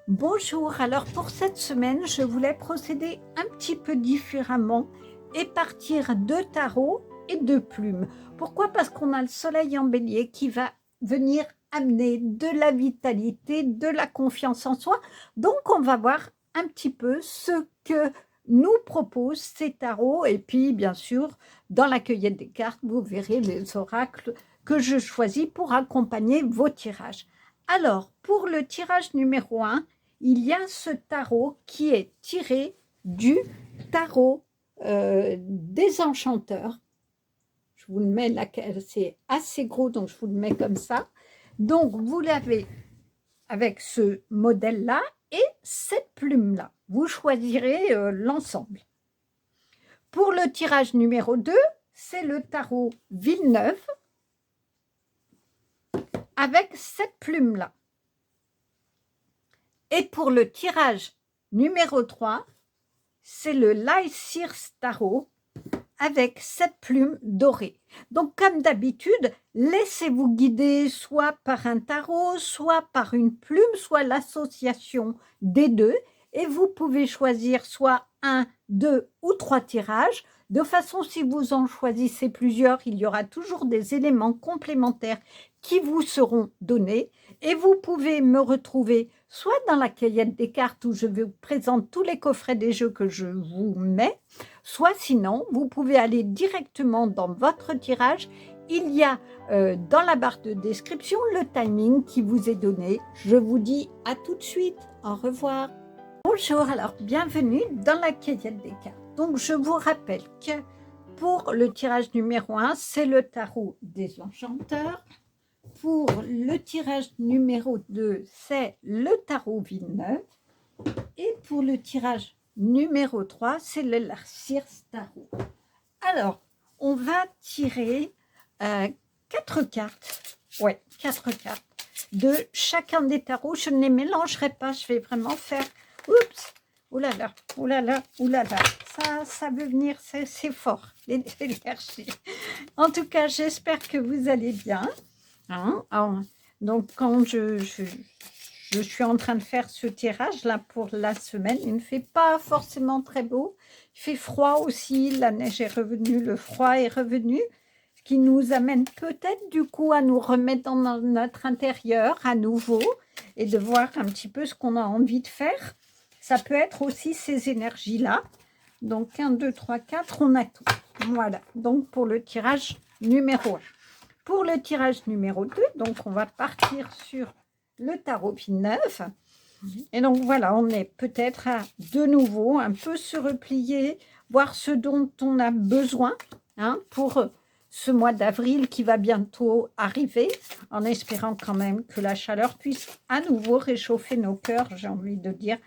Bonjour, alors pour cette semaine, je voulais procéder un petit peu différemment et partir de tarot et de plumes. Pourquoi? Parce qu'on a le soleil en bélier qui va venir amener de la vitalité, de la confiance en soi. Donc on va voir un petit peu ce que nous proposent ces tarots. Et puis bien sûr, dans la cueillette des cartes, vous verrez les oracles que je choisis pour accompagner vos tirages. Alors, pour le tirage numéro 1, il y a ce tarot qui est tiré du tarot des enchanteurs. Je vous le mets là, c'est assez gros, donc je vous le mets comme ça. Donc, vous l'avez avec ce modèle-là et cette plume-là. Vous choisirez l'ensemble. Pour le tirage numéro 2, c'est le tarot Villeneuve avec cette plume-là. Et pour le tirage numéro 3, c'est le Lycir Tarot avec cette plume dorée. Donc, comme d'habitude, laissez-vous guider soit par un tarot, soit par une plume, soit l'association des deux. Et vous pouvez choisir soit un, deux ou trois tirages. De façon, si vous en choisissez plusieurs, il y aura toujours des éléments complémentaires qui vous seront donnés. Et vous pouvez me retrouver soit dans la cueillette des cartes où je vous présente tous les coffrets des jeux que je vous mets, soit sinon, vous pouvez aller directement dans votre tirage. Il y a dans la barre de description le timing qui vous est donné. Je vous dis à tout de suite. Au revoir. Bonjour, alors bienvenue dans la cueillette des cartes. Donc je vous rappelle que pour le tirage numéro 1, c'est le tarot des enchanteurs. Pour le tirage numéro 2, c'est le tarot Villeneuve. Et pour le tirage numéro 3, c'est le Lycir Tarot. Alors, on va tirer 4 cartes. Ouais, 4 cartes de chacun des tarots. Je ne les mélangerai pas. Je vais vraiment faire... Oups! Oulala, oulala, oulala. Ça veut venir, c'est fort, l'énergie. En tout cas, j'espère que vous allez bien. Alors, donc, quand je suis en train de faire ce tirage là pour la semaine, il ne fait pas forcément très beau. Il fait froid aussi, la neige est revenue, le froid est revenu, ce qui nous amène peut-être du coup à nous remettre dans notre intérieur à nouveau et de voir un petit peu ce qu'on a envie de faire. Ça peut être aussi ces énergies-là. Donc 1, 2, 3, 4, on a tout. Voilà, donc pour le tirage numéro 1. Pour le tirage numéro 2, donc on va partir sur le tarot Villeneuve. Et donc voilà, on est peut-être à de nouveau un peu se replier, voir ce dont on a besoin pour ce mois d'avril qui va bientôt arriver, en espérant quand même que la chaleur puisse à nouveau réchauffer nos cœurs, j'ai envie de dire.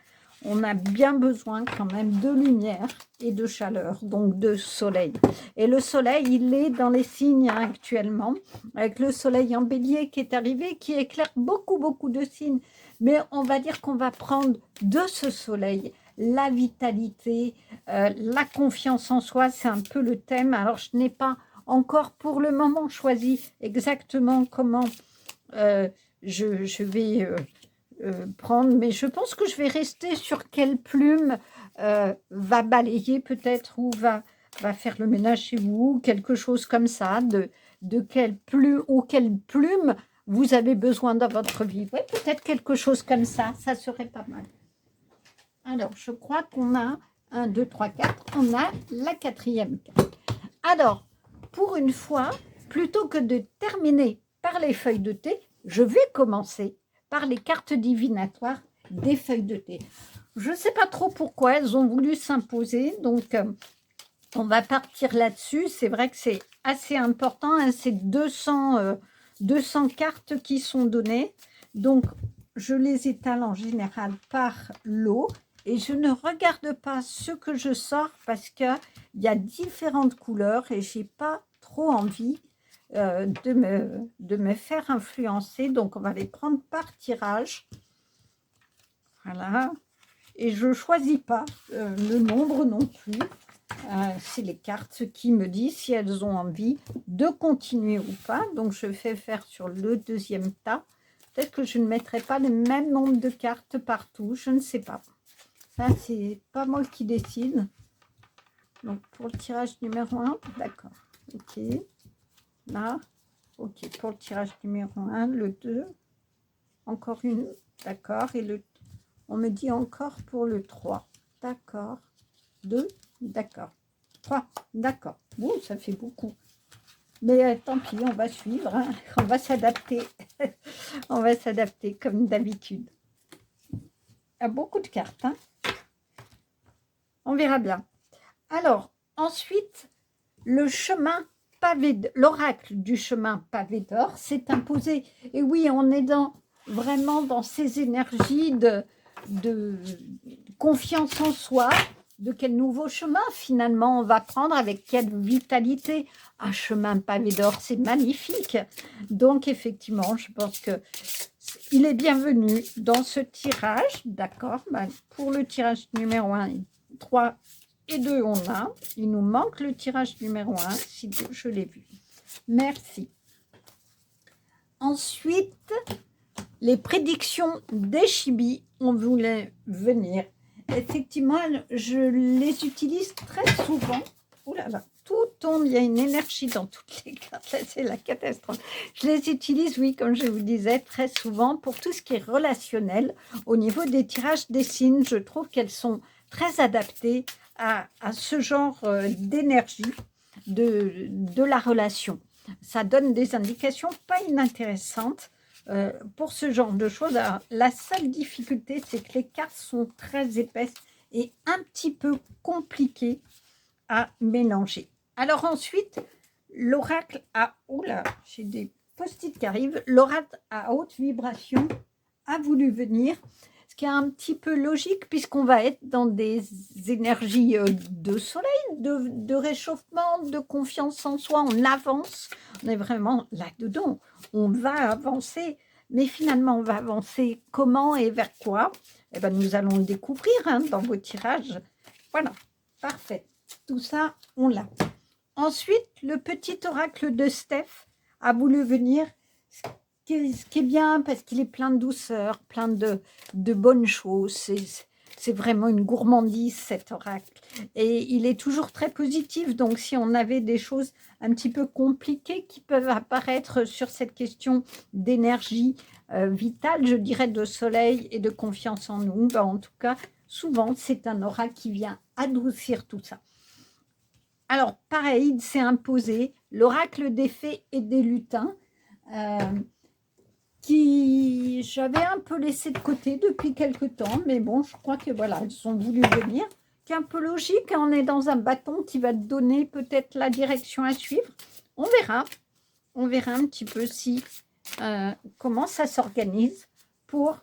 On a bien besoin quand même de lumière et de chaleur, donc de soleil. Et le soleil, il est dans les signes actuellement, avec le soleil en bélier qui est arrivé, qui éclaire beaucoup de signes. Mais on va dire qu'on va prendre de ce soleil la vitalité, la confiance en soi, c'est un peu le thème. Alors, je n'ai pas encore pour le moment choisi exactement comment je vais... prendre, mais je pense que je vais rester sur quelle plume va balayer peut-être ou va faire le ménage chez vous, quelque chose comme ça, de quelle plume ou quelle plume vous avez besoin dans votre vie. Ouais, peut-être quelque chose comme ça serait pas mal. Alors, je crois qu'on a 1, 2, 3, 4, on a la 4e carte. Alors, pour une fois, plutôt que de terminer par les feuilles de thé, je vais commencer par les cartes divinatoires des feuilles de thé. Je ne sais pas trop pourquoi elles ont voulu s'imposer, donc on va partir là-dessus. C'est vrai que c'est assez important, hein, c'est 200 cartes qui sont données, donc je les étale en général par lot et je ne regarde pas ce que je sors parce qu'il y a différentes couleurs et je n'ai pas trop envie de me faire influencer. Donc, on va les prendre par tirage. Voilà. Et je ne choisis pas le nombre non plus. C'est les cartes qui me disent si elles ont envie de continuer ou pas. Donc, je fais faire sur le 2e tas. Peut-être que je ne mettrai pas le même nombre de cartes partout, je ne sais pas. Ça, c'est pas moi qui décide. Donc, pour le tirage numéro 1, d'accord. Ok. Là, ok. Pour le tirage numéro 1, le 2. Encore une, d'accord. Et on me dit encore pour le 3. D'accord. 2, d'accord. 3, d'accord. Bon, ça fait beaucoup. Mais tant pis, on va suivre. Hein. On va s'adapter. On va s'adapter comme d'habitude. Il y a beaucoup de cartes. Hein. On verra bien. Alors, ensuite, le chemin pavé, l'oracle du chemin pavé d'or s'est imposé. Et oui, on est vraiment dans ces énergies de confiance en soi, de quel nouveau chemin finalement on va prendre, avec quelle vitalité. Un chemin pavé d'or, c'est magnifique. Donc effectivement, je pense que il est bienvenu dans ce tirage, d'accord. Pour le tirage numéro 1, 3 et 2, on a. Il nous manque le tirage numéro 1, si je l'ai vu. Merci. Ensuite, les prédictions des chibis, on voulait venir. Effectivement, je les utilise très souvent. Oh là là, tout tombe, il y a une énergie dans toutes les cartes. Là, c'est la catastrophe. Je les utilise, oui, comme je vous disais, très souvent pour tout ce qui est relationnel. Au niveau des tirages des signes, je trouve qu'elles sont très adaptées à ce genre d'énergie de la relation. Ça donne des indications pas inintéressantes pour ce genre de choses. Alors, la seule difficulté, c'est que les cartes sont très épaisses et un petit peu compliquées à mélanger. Alors ensuite, l'oracle à... Oula, j'ai des post-it qui arrivent. L'oracle à haute vibration a voulu venir, ce qui est un petit peu logique puisqu'on va être dans des énergies de soleil, de réchauffement, de confiance en soi. On avance, on est vraiment là-dedans. On va avancer, mais finalement, on va avancer comment et vers quoi? Eh bien, nous allons le découvrir hein, dans vos tirages. Voilà, parfait. Tout ça, on l'a. Ensuite, le petit oracle de Steph a voulu venir, ce qui est bien parce qu'il est plein de douceur, plein de bonnes choses. C'est vraiment une gourmandise, cet oracle. Et il est toujours très positif. Donc, si on avait des choses un petit peu compliquées qui peuvent apparaître sur cette question d'énergie vitale, je dirais de soleil et de confiance en nous, ben, en tout cas, souvent, c'est un oracle qui vient adoucir tout ça. Alors, pareil, il s'est imposé l'oracle des fées et des lutins, qui j'avais un peu laissé de côté depuis quelque temps, mais bon, je crois que voilà, elles ont voulu venir. C'est un peu logique, on est dans un bâton qui va te donner peut-être la direction à suivre. On verra un petit peu si comment ça s'organise pour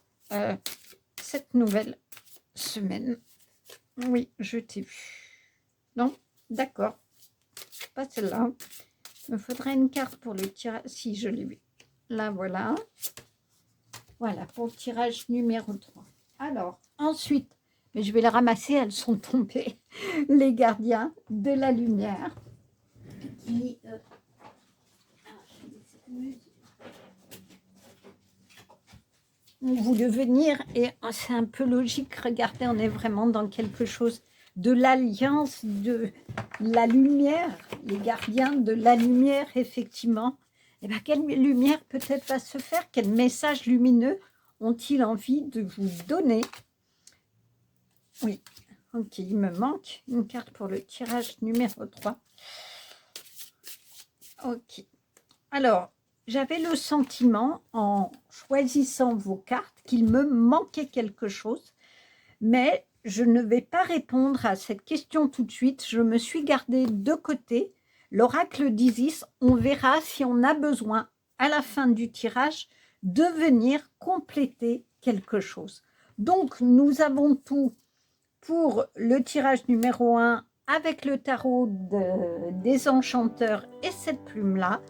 cette nouvelle semaine. Oui, je t'ai vu. Non, d'accord. Pas celle-là. Il me faudrait une carte pour le tirage. Si, je l'ai vu. Là, voilà. Voilà, pour le tirage numéro 3. Alors, ensuite, mais je vais les ramasser, elles sont tombées. Les gardiens de la lumière. Qui, on voulait venir et c'est un peu logique. Regardez, on est vraiment dans quelque chose de l'alliance de la lumière, les gardiens de la lumière, effectivement. Et bien, quelle lumière peut-être va se faire? Quel message lumineux ont-ils envie de vous donner? Oui, ok, il me manque une carte pour le tirage numéro 3. Ok, alors, j'avais le sentiment, en choisissant vos cartes, qu'il me manquait quelque chose, mais je ne vais pas répondre à cette question tout de suite. Je me suis gardée de côté. L'oracle d'Isis, on verra si on a besoin, à la fin du tirage, de venir compléter quelque chose. Donc, nous avons tout pour le tirage numéro 1 avec le tarot des enchanteurs et cette plume-là.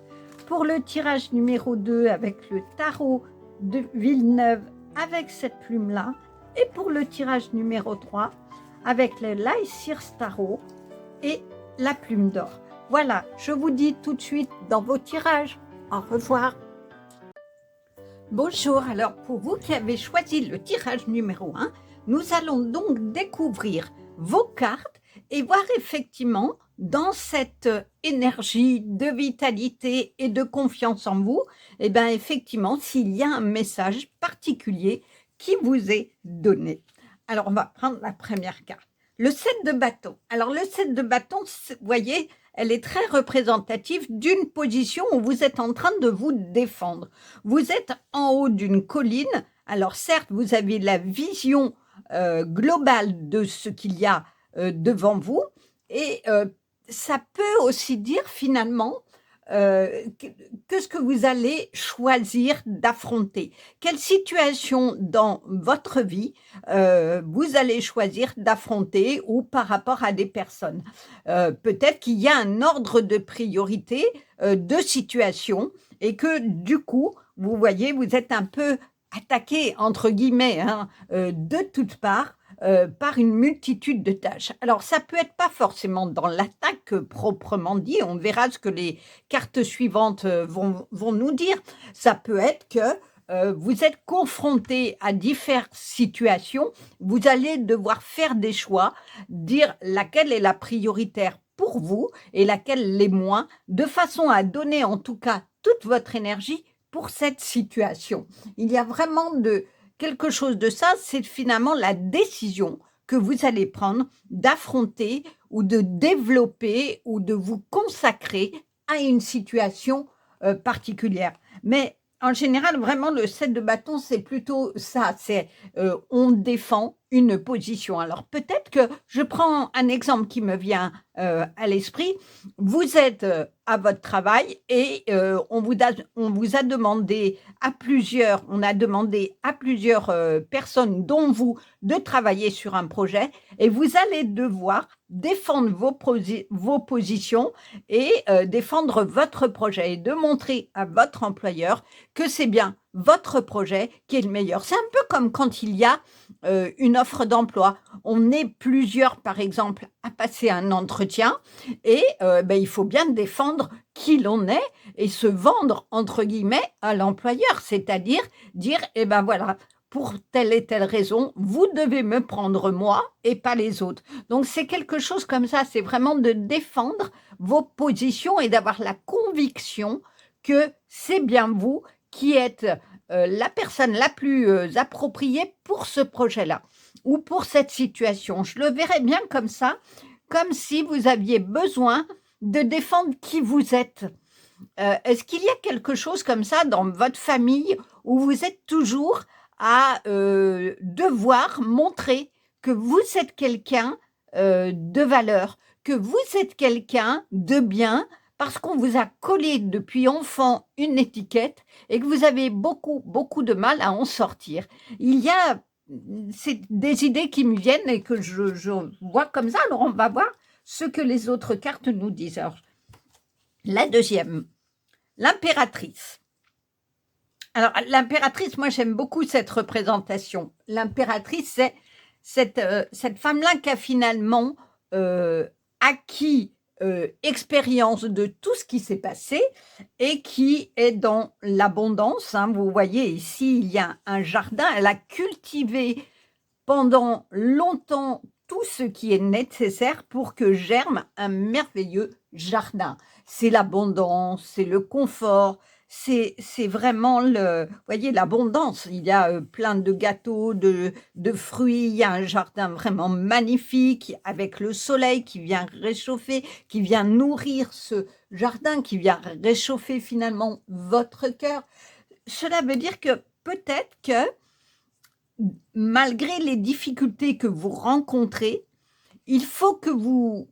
Pour le tirage numéro 2 avec le tarot de Villeneuve avec cette plume-là. Et pour le tirage numéro 3 avec le Lycir Tarot et la plume d'or. Voilà, je vous dis tout de suite dans vos tirages. Au revoir. Bonjour, alors pour vous qui avez choisi le tirage numéro 1, nous allons donc découvrir vos cartes et voir effectivement dans cette énergie de vitalité et de confiance en vous, et bien effectivement s'il y a un message particulier qui vous est donné. Alors on va prendre la première carte. Le 7 de bâton. Alors le 7 de bâton, vous voyez, elle est très représentative d'une position où vous êtes en train de vous défendre. Vous êtes en haut d'une colline. Alors certes, vous avez la vision globale de ce qu'il y a devant vous. Et ça peut aussi dire finalement qu'est-ce que vous allez choisir d'affronter. Quelle situation dans votre vie vous allez choisir d'affronter ou par rapport à des personnes. Peut-être qu'il y a un ordre de priorité de situation et que du coup, vous voyez, vous êtes un peu attaqué, entre guillemets, hein, de toutes parts par une multitude de tâches. Alors, ça peut être pas forcément dans l'attaque proprement dit, on verra ce que les cartes suivantes vont nous dire. Ça peut être que vous êtes confronté à différentes situations, vous allez devoir faire des choix, dire laquelle est la prioritaire pour vous et laquelle l'est moins, de façon à donner en tout cas toute votre énergie pour cette situation. Il y a vraiment quelque chose de ça, c'est finalement la décision que vous allez prendre d'affronter ou de développer ou de vous consacrer à une situation particulière. Mais en général, vraiment, le 7 de bâton, c'est plutôt ça, c'est on défend une position. Alors peut-être que je prends un exemple qui me vient à l'esprit. Vous êtes à votre travail et on vous a demandé à plusieurs, on a demandé à plusieurs personnes, dont vous, de travailler sur un projet et vous allez devoir défendre vos positions et défendre votre projet et de montrer à votre employeur que c'est bien votre projet qui est le meilleur. C'est un peu comme quand il y a une offre d'emploi. On est plusieurs, par exemple, à passer un entretien et il faut bien défendre qui l'on est et se vendre, entre guillemets, à l'employeur. C'est-à-dire dire, voilà, pour telle et telle raison, vous devez me prendre moi et pas les autres. Donc, c'est quelque chose comme ça. C'est vraiment de défendre vos positions et d'avoir la conviction que c'est bien vous qui êtes la personne la plus appropriée pour ce projet-là ou pour cette situation. Je le verrais bien comme ça, comme si vous aviez besoin de défendre qui vous êtes. Est-ce qu'il y a quelque chose comme ça dans votre famille où vous êtes toujours à devoir montrer que vous êtes quelqu'un de valeur, que vous êtes quelqu'un de bien, parce qu'on vous a collé depuis enfant une étiquette et que vous avez beaucoup, beaucoup de mal à en sortir. Il y a c'est des idées qui me viennent et que je vois comme ça. Alors, on va voir ce que les autres cartes nous disent. Alors, la deuxième, l'impératrice. Alors, l'impératrice, moi, j'aime beaucoup cette représentation. L'impératrice, c'est cette femme-là qui a finalement acquis expérience de tout ce qui s'est passé et qui est dans l'abondance. Hein. Vous voyez ici, il y a un jardin. Elle a cultivé pendant longtemps tout ce qui est nécessaire pour que germe un merveilleux jardin. C'est l'abondance, c'est le confort, c'est vraiment voyez, l'abondance. Il y a plein de gâteaux, de fruits, il y a un jardin vraiment magnifique avec le soleil qui vient réchauffer, qui vient nourrir ce jardin, qui vient réchauffer finalement votre cœur. Cela veut dire que peut-être que malgré les difficultés que vous rencontrez, il faut que vous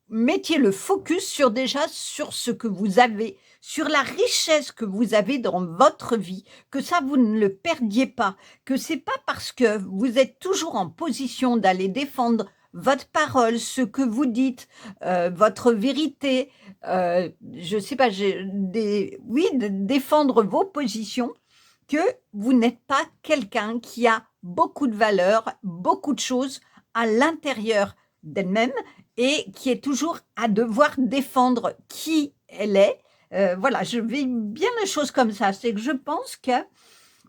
mettiez le focus sur ce que vous avez, sur la richesse que vous avez dans votre vie, que ça vous ne le perdiez pas, que c'est pas parce que vous êtes toujours en position d'aller défendre votre parole, ce que vous dites, votre vérité, je sais pas, de défendre vos positions, que vous n'êtes pas quelqu'un qui a beaucoup de valeur, beaucoup de choses à l'intérieur d'elle-même et qui est toujours à devoir défendre qui elle est. Voilà, je vis bien les choses comme ça. C'est que je pense que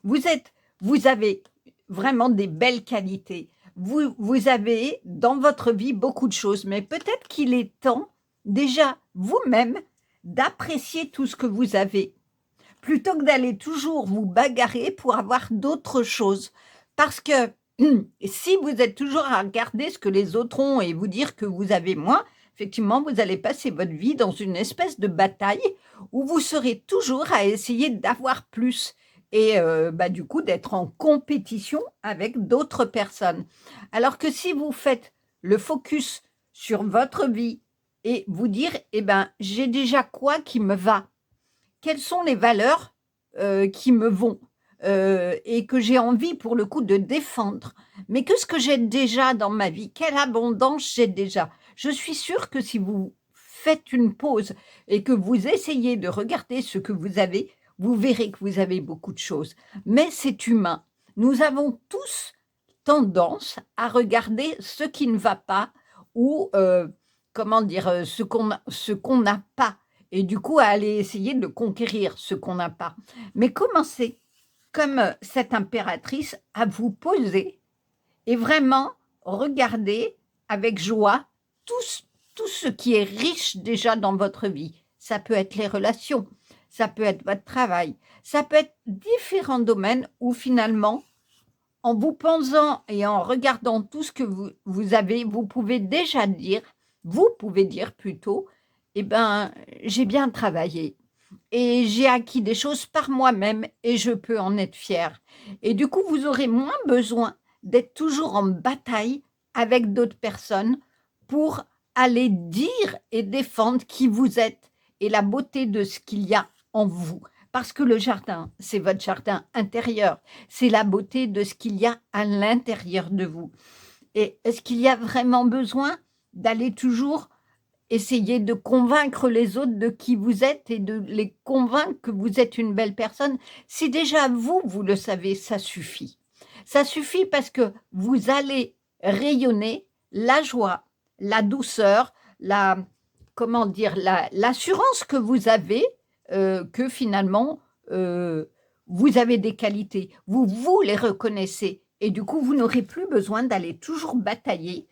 Vous avez vraiment des belles qualités. Vous avez dans votre vie beaucoup de choses, mais peut-être qu'il est temps déjà vous-même d'apprécier tout ce que vous avez, plutôt que d'aller toujours vous bagarrer pour avoir d'autres choses. Parce que si vous êtes toujours à regarder ce que les autres ont et vous dire que vous avez moins, effectivement, vous allez passer votre vie dans une espèce de bataille où vous serez toujours à essayer d'avoir plus et du coup d'être en compétition avec d'autres personnes. Alors que si vous faites le focus sur votre vie et vous dire, eh ben, j'ai déjà quoi qui me va? Quelles sont les valeurs qui me vont et que j'ai envie pour le coup de défendre? Mais qu'est-ce que j'ai déjà dans ma vie? Quelle abondance j'ai déjà? Je suis sûre que si vous faites une pause et que vous essayez de regarder ce que vous avez, vous verrez que vous avez beaucoup de choses. Mais c'est humain. Nous avons tous tendance à regarder ce qui ne va pas ou comment dire, ce qu'on n'a pas et du coup à aller essayer de conquérir ce qu'on n'a pas. Mais commencez, comme cette impératrice, à vous poser et vraiment regarder avec joie tout ce qui est riche déjà dans votre vie. Ça peut être les relations, ça peut être votre travail, ça peut être différents domaines où finalement, en vous pensant et en regardant tout ce que vous avez, vous pouvez dire plutôt, eh ben, j'ai bien travaillé et j'ai acquis des choses par moi-même et je peux en être fière. Et du coup, vous aurez moins besoin d'être toujours en bataille avec d'autres personnes pour aller dire et défendre qui vous êtes et la beauté de ce qu'il y a en vous. Parce que le jardin, c'est votre jardin intérieur, c'est la beauté de ce qu'il y a à l'intérieur de vous. Et est-ce qu'il y a vraiment besoin d'aller toujours essayer de convaincre les autres de qui vous êtes et de les convaincre que vous êtes une belle personne? Si déjà vous, vous le savez, ça suffit. Ça suffit parce que vous allez rayonner la joie, la douceur, comment dire, l'assurance que vous avez, que finalement, vous avez des qualités. Vous les reconnaissez. Et du coup, vous n'aurez plus besoin d'aller toujours batailler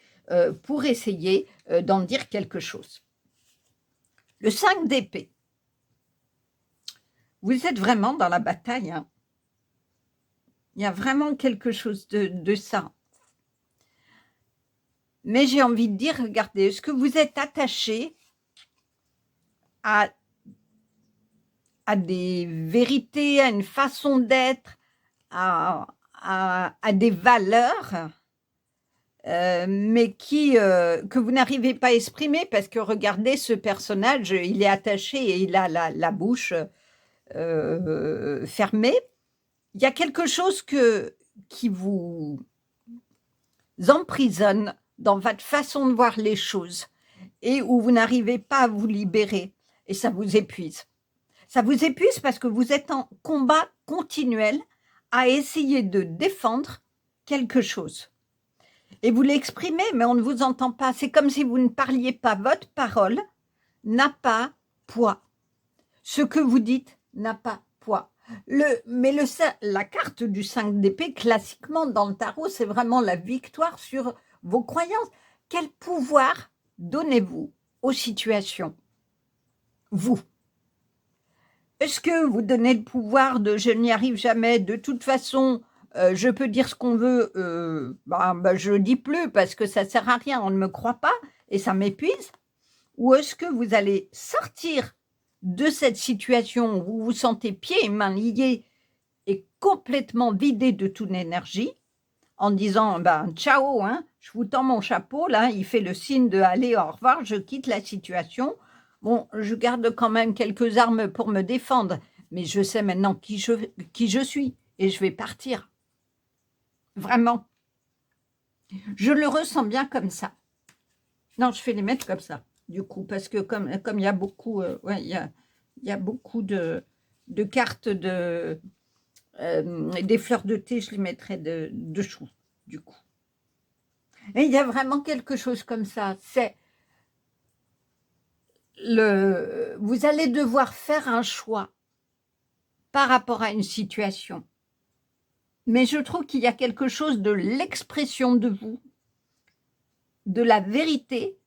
pour essayer d'en dire quelque chose. Le 5 d'épée. Vous êtes vraiment dans la bataille. Hein. Il y a vraiment quelque chose de ça. Mais j'ai envie de dire, regardez, est-ce que vous êtes attaché à des vérités, à une façon d'être, à des valeurs, mais que vous n'arrivez pas à exprimer parce que regardez, ce personnage, il est attaché et il a la bouche fermée. Il y a quelque chose qui vous emprisonne dans votre façon de voir les choses et où vous n'arrivez pas à vous libérer et ça vous épuise. Ça vous épuise parce que vous êtes en combat continuel à essayer de défendre quelque chose. Et vous l'exprimez, mais on ne vous entend pas. C'est comme si vous ne parliez pas. Votre parole n'a pas poids. Ce que vous dites n'a pas poids. La carte du 5 d'épée, classiquement dans le tarot, c'est vraiment la victoire sur vos croyances. Quel pouvoir donnez-vous aux situations? Vous. Est-ce que vous donnez le pouvoir de « je n'y arrive jamais, de toute façon, je peux dire ce qu'on veut, je ne dis plus parce que ça ne sert à rien, on ne me croit pas et ça m'épuise » ou est-ce que vous allez sortir de cette situation où vous vous sentez pieds et mains liés et complètement vidé de toute énergie en disant « ciao, hein, je vous tends mon chapeau, là, il fait le signe de « allez, au revoir, je quitte la situation ». Bon, je garde quand même quelques armes pour me défendre, mais je sais maintenant qui je suis et je vais partir. Vraiment. Je le ressens bien comme ça. Non, je vais les mettre comme ça, du coup, parce que comme il y a beaucoup, il y a beaucoup de cartes des fleurs de thé, je les mettrai dessous, du coup. Et il y a vraiment quelque chose comme ça. C'est vous allez devoir faire un choix par rapport à une situation. mais je trouve qu'il y a quelque chose de l'expression de vous, de la vérité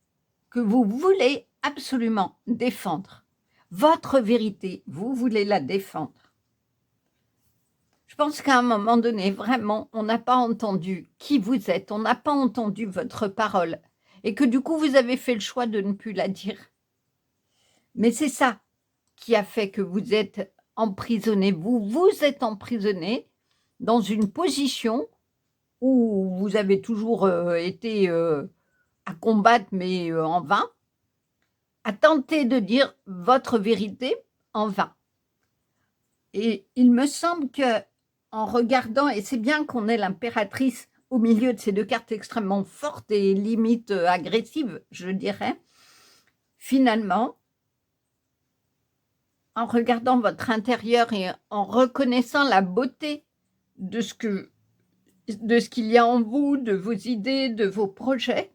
que vous voulez absolument défendre. Votre vérité, vous voulez la défendre. Je pense qu'à un moment donné, vraiment, on n'a pas entendu qui vous êtes, on n'a pas entendu votre parole, et que du coup, vous avez fait le choix de ne plus la dire. Mais c'est ça qui a fait que vous êtes emprisonné. Vous êtes emprisonné dans une position où vous avez toujours été à combattre, mais en vain, à tenter de dire votre vérité en vain. Et il me semble que en regardant, et c'est bien qu'on ait l'impératrice au milieu de ces deux cartes extrêmement fortes et limite agressives, je dirais, finalement, en regardant votre intérieur et en reconnaissant la beauté de ce qu'il y a en vous, de vos idées, de vos projets,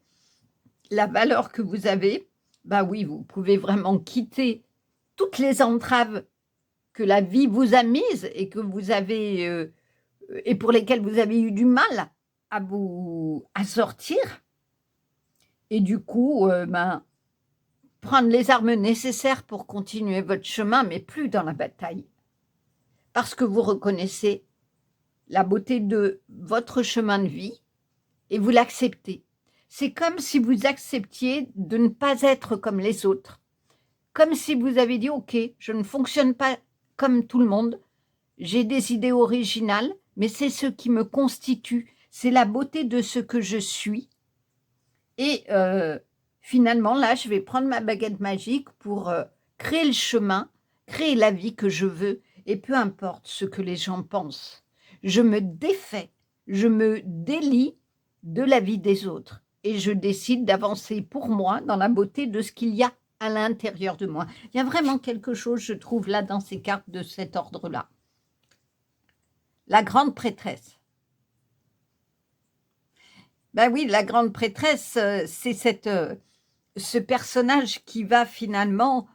la valeur que vous avez, bah oui, vous pouvez vraiment quitter toutes les entraves que la vie vous a mises et que vous avez et pour lesquelles vous avez eu du mal à sortir, et du coup, prendre les armes nécessaires pour continuer votre chemin, mais plus dans la bataille, parce que vous reconnaissez la beauté de votre chemin de vie et vous l'acceptez. C'est comme si vous acceptiez de ne pas être comme les autres, comme si vous avez dit « Ok, je ne fonctionne pas comme tout le monde, j'ai des idées originales, mais c'est ce qui me constitue, c'est la beauté de ce que je suis. Et finalement, là, je vais prendre ma baguette magique pour créer le chemin, créer la vie que je veux, et peu importe ce que les gens pensent. Je me défais, je me délie de la vie des autres, et je décide d'avancer pour moi dans la beauté de ce qu'il y a à l'intérieur de moi. Il y a vraiment quelque chose, je trouve, là, dans ces cartes de cet ordre-là. La grande prêtresse. Ben oui, la grande prêtresse, c'est ce personnage qui va finalement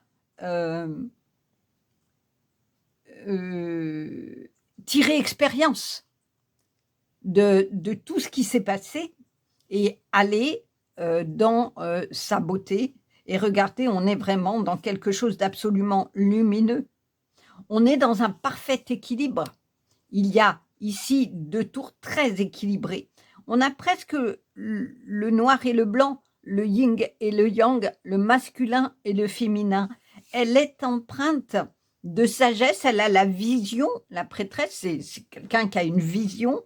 tirer expérience de tout ce qui s'est passé et aller dans sa beauté. Et regardez, on est vraiment dans quelque chose d'absolument lumineux. On est dans un parfait équilibre. Il y a ici deux tours très équilibrés. On a presque le noir et le blanc, le yin et le yang, le masculin et le féminin. Elle est empreinte de sagesse, elle a la vision. La prêtresse, c'est quelqu'un qui a une vision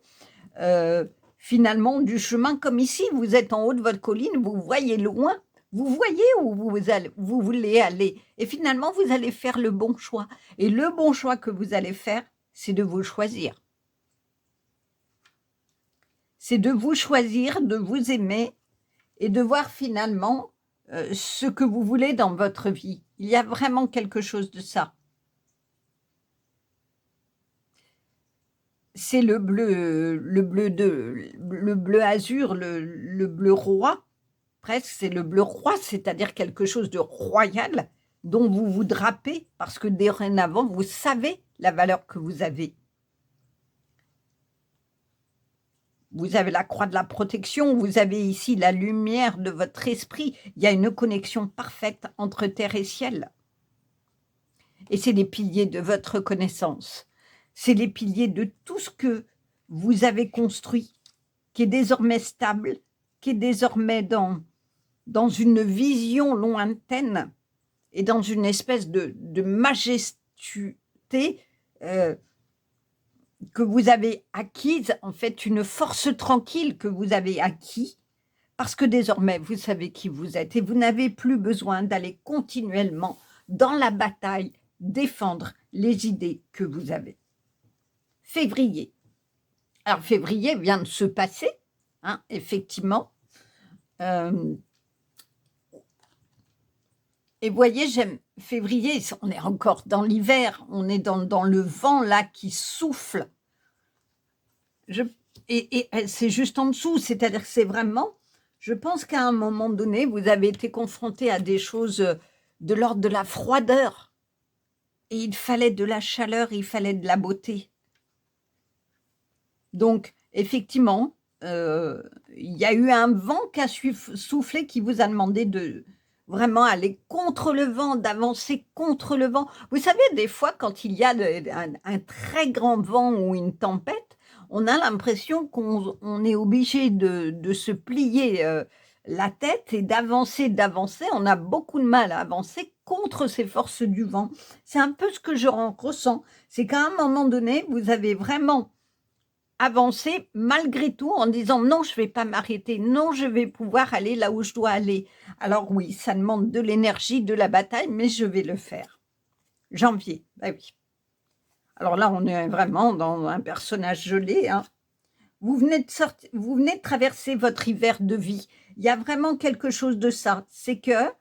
finalement du chemin, comme ici, vous êtes en haut de votre colline, vous voyez loin, vous voyez où vous voulez aller. Et finalement, vous allez faire le bon choix. Et le bon choix que vous allez faire, c'est de vous choisir. C'est de vous choisir, de vous aimer et de voir finalement ce que vous voulez dans votre vie. Il y a vraiment quelque chose de ça. C'est le bleu azur, le bleu roi, presque, c'est le bleu roi, c'est-à-dire quelque chose de royal dont vous vous drapez parce que dorénavant, vous savez la valeur que vous avez. Vous avez la croix de la protection, vous avez ici la lumière de votre esprit. Il y a une connexion parfaite entre terre et ciel. Et c'est les piliers de votre connaissance. C'est les piliers de tout ce que vous avez construit, qui est désormais stable, qui est désormais dans une vision lointaine et dans une espèce de majestuosité que vous avez acquise, en fait, une force tranquille que vous avez acquis, parce que désormais, vous savez qui vous êtes et vous n'avez plus besoin d'aller continuellement dans la bataille défendre les idées que vous avez. Février. Alors, février vient de se passer, hein, effectivement. Et voyez, j'aime février, on est encore dans l'hiver, on est dans le vent là qui souffle. Et c'est juste en dessous, c'est-à-dire que c'est vraiment, je pense qu'à un moment donné, vous avez été confronté à des choses de l'ordre de la froideur. Et il fallait de la chaleur, il fallait de la beauté. Donc, effectivement, il y a eu un vent qui a soufflé qui vous a demandé de vraiment aller contre le vent, d'avancer contre le vent. Vous savez, des fois, quand il y a un très grand vent ou une tempête, on a l'impression qu'on est obligé de se plier la tête et d'avancer, d'avancer. On a beaucoup de mal à avancer contre ces forces du vent. C'est un peu ce que je ressens. C'est qu'à un moment donné, vous avez vraiment avancer malgré tout en disant non, je vais pas m'arrêter, non, je vais pouvoir aller là où je dois aller. Alors oui, ça demande de l'énergie, de la bataille, mais je vais le faire. Janvier, bah oui. Alors là, on est vraiment dans un personnage gelé, hein. Vous venez de traverser votre hiver de vie. Il y a vraiment quelque chose de ça. C'est que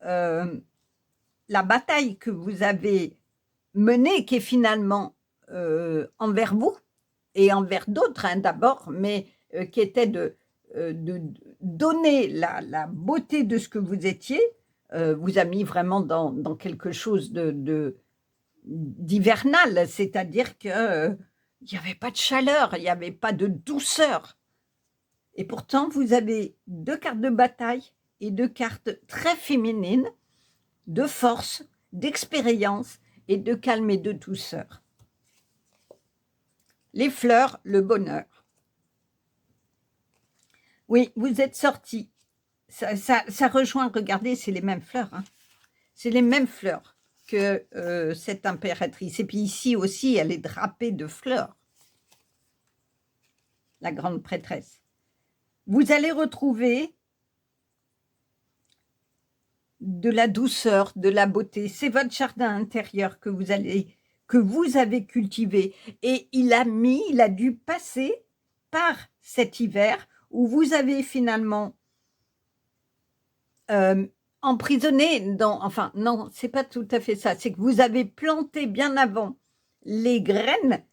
la bataille que vous avez menée, qui est finalement envers vous, et envers d'autres hein, d'abord, mais qui était de donner la beauté de ce que vous étiez, vous a mis vraiment dans quelque chose d'hivernal, c'est-à-dire que il n'y avait pas de chaleur, il n'y avait pas de douceur. Et pourtant, vous avez 2 cartes de bataille et 2 cartes très féminines, de force, d'expérience et de calme et de douceur. Les fleurs, le bonheur. Oui, vous êtes sortis. Ça rejoint, regardez, c'est les mêmes fleurs. Hein. C'est les mêmes fleurs que cette impératrice. Et puis ici aussi, elle est drapée de fleurs. La grande prêtresse. Vous allez retrouver de la douceur, de la beauté. C'est votre jardin intérieur que vous avez cultivé. Et il a dû passer par cet hiver où vous avez finalement emprisonné enfin non, c'est pas tout à fait ça, c'est que vous avez planté bien avant les graines,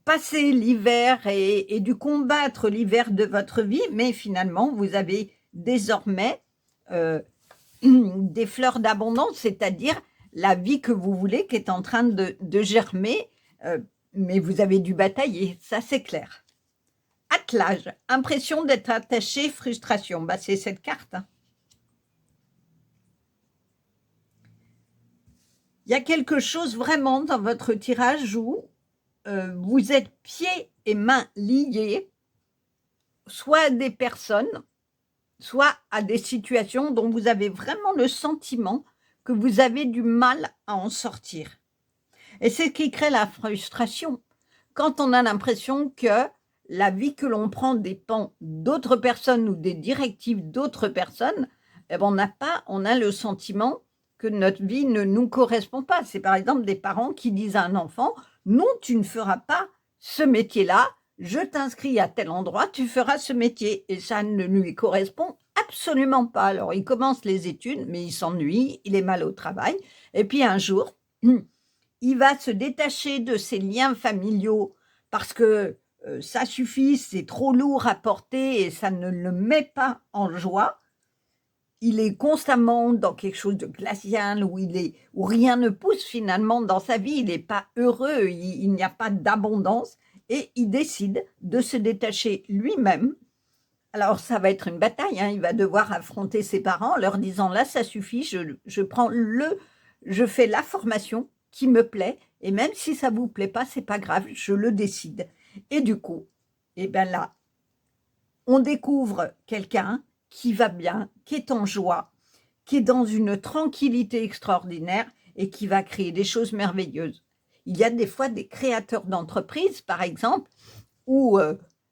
passer l'hiver et dû combattre l'hiver de votre vie, mais finalement vous avez désormais des fleurs d'abondance, c'est-à-dire la vie que vous voulez qui est en train de germer, mais vous avez dû batailler, ça c'est clair. Attelage, impression d'être attaché, frustration, bah, c'est cette carte. Hein. Il y a quelque chose vraiment dans votre tirage où vous êtes pieds et mains liés, soit à des personnes, soit à des situations dont vous avez vraiment le sentiment que vous avez du mal à en sortir. Et c'est ce qui crée la frustration. Quand on a l'impression que la vie que l'on prend dépend d'autres personnes ou des directives d'autres personnes, eh ben on a le sentiment que notre vie ne nous correspond pas. C'est par exemple des parents qui disent à un enfant « Non, tu ne feras pas ce métier-là, je t'inscris à tel endroit, tu feras ce métier. » Et ça ne lui correspond absolument pas. Alors, il commence les études, mais il s'ennuie, il est mal au travail. Et puis un jour, il va se détacher de ses liens familiaux parce que ça suffit, c'est trop lourd à porter et ça ne le met pas en joie. Il est constamment dans quelque chose de glacial où rien ne pousse finalement dans sa vie. Il n'est pas heureux, il n'y a pas d'abondance et il décide de se détacher lui-même. Alors ça va être une bataille, hein. Il va devoir affronter ses parents en leur disant là ça suffit, je fais la formation qui me plaît et même si ça vous plaît pas, c'est pas grave, je le décide. Et du coup, eh ben là, on découvre quelqu'un qui va bien, qui est en joie, qui est dans une tranquillité extraordinaire et qui va créer des choses merveilleuses. Il y a des fois des créateurs d'entreprises, par exemple, où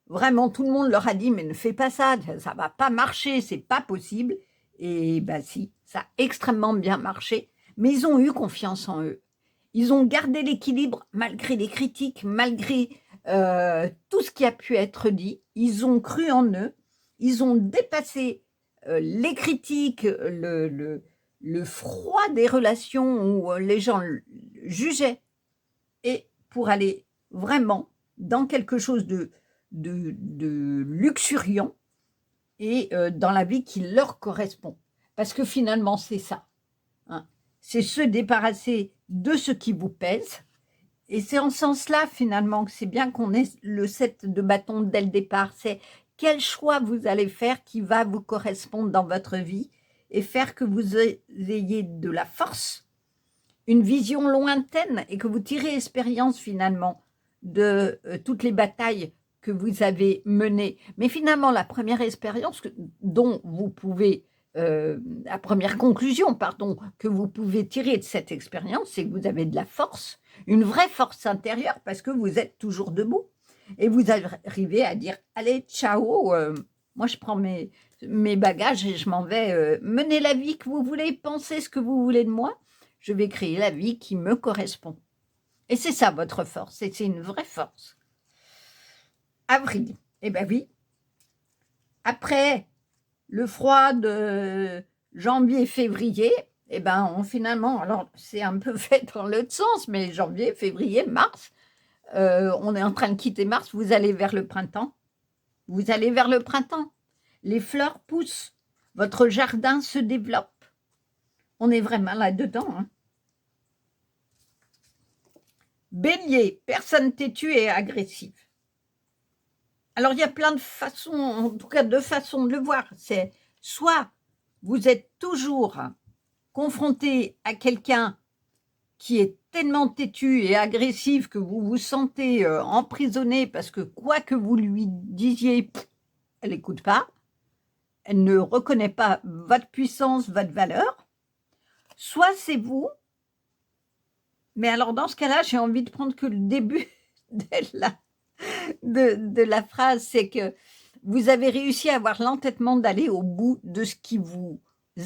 vraiment tout le monde leur a dit mais ne fais pas ça, ça va pas marcher, c'est pas possible. Et ben si, ça a extrêmement bien marché, mais ils ont eu confiance en eux. Ils ont gardé l'équilibre malgré les critiques, malgré tout ce qui a pu être dit. Ils ont cru en eux, ils ont dépassé les critiques, le froid des relations où les gens jugeaient, et pour aller vraiment dans quelque chose de luxuriant et dans la vie qui leur correspond. Parce que finalement, c'est ça. Hein. C'est se débarrasser de ce qui vous pèse Et c'est en ce sens-là, finalement, que c'est bien qu'on ait le 7 de bâton dès le départ. C'est quel choix vous allez faire qui va vous correspondre dans votre vie et faire que vous ayez de la force, une vision lointaine et que vous tirez expérience, finalement, de toutes les batailles que vous avez menées. Mais finalement, la première expérience dont vous pouvez, la première conclusion, pardon, que vous pouvez tirer de cette expérience, c'est que vous avez de la force, une vraie force intérieure parce que vous êtes toujours debout. Et vous arrivez à dire, allez, ciao, moi je prends mes bagages et je m'en vais mener la vie que vous voulez, penser ce que vous voulez de moi. Je vais créer la vie qui me correspond. Et c'est ça votre force, et c'est une vraie force. Avril, eh bien oui, après le froid de janvier-février, eh ben finalement, alors c'est un peu fait dans l'autre sens, mais janvier, février, mars, on est en train de quitter mars, vous allez vers le printemps. Vous allez vers le printemps. Les fleurs poussent, votre jardin se développe. On est vraiment là-dedans, hein. Bélier, personne têtue et agressive. Alors, il y a plein de façons, en tout cas deux façons de le voir. C'est soit vous êtes toujours confronté à quelqu'un qui est tellement têtu et agressif que vous vous sentez emprisonné parce que quoi que vous lui disiez, elle n'écoute pas, elle ne reconnaît pas votre puissance, votre valeur. Soit c'est vous, mais alors dans ce cas-là, j'ai envie de prendre que le début de la phrase, c'est que vous avez réussi à avoir l'entêtement d'aller au bout de ce qui vous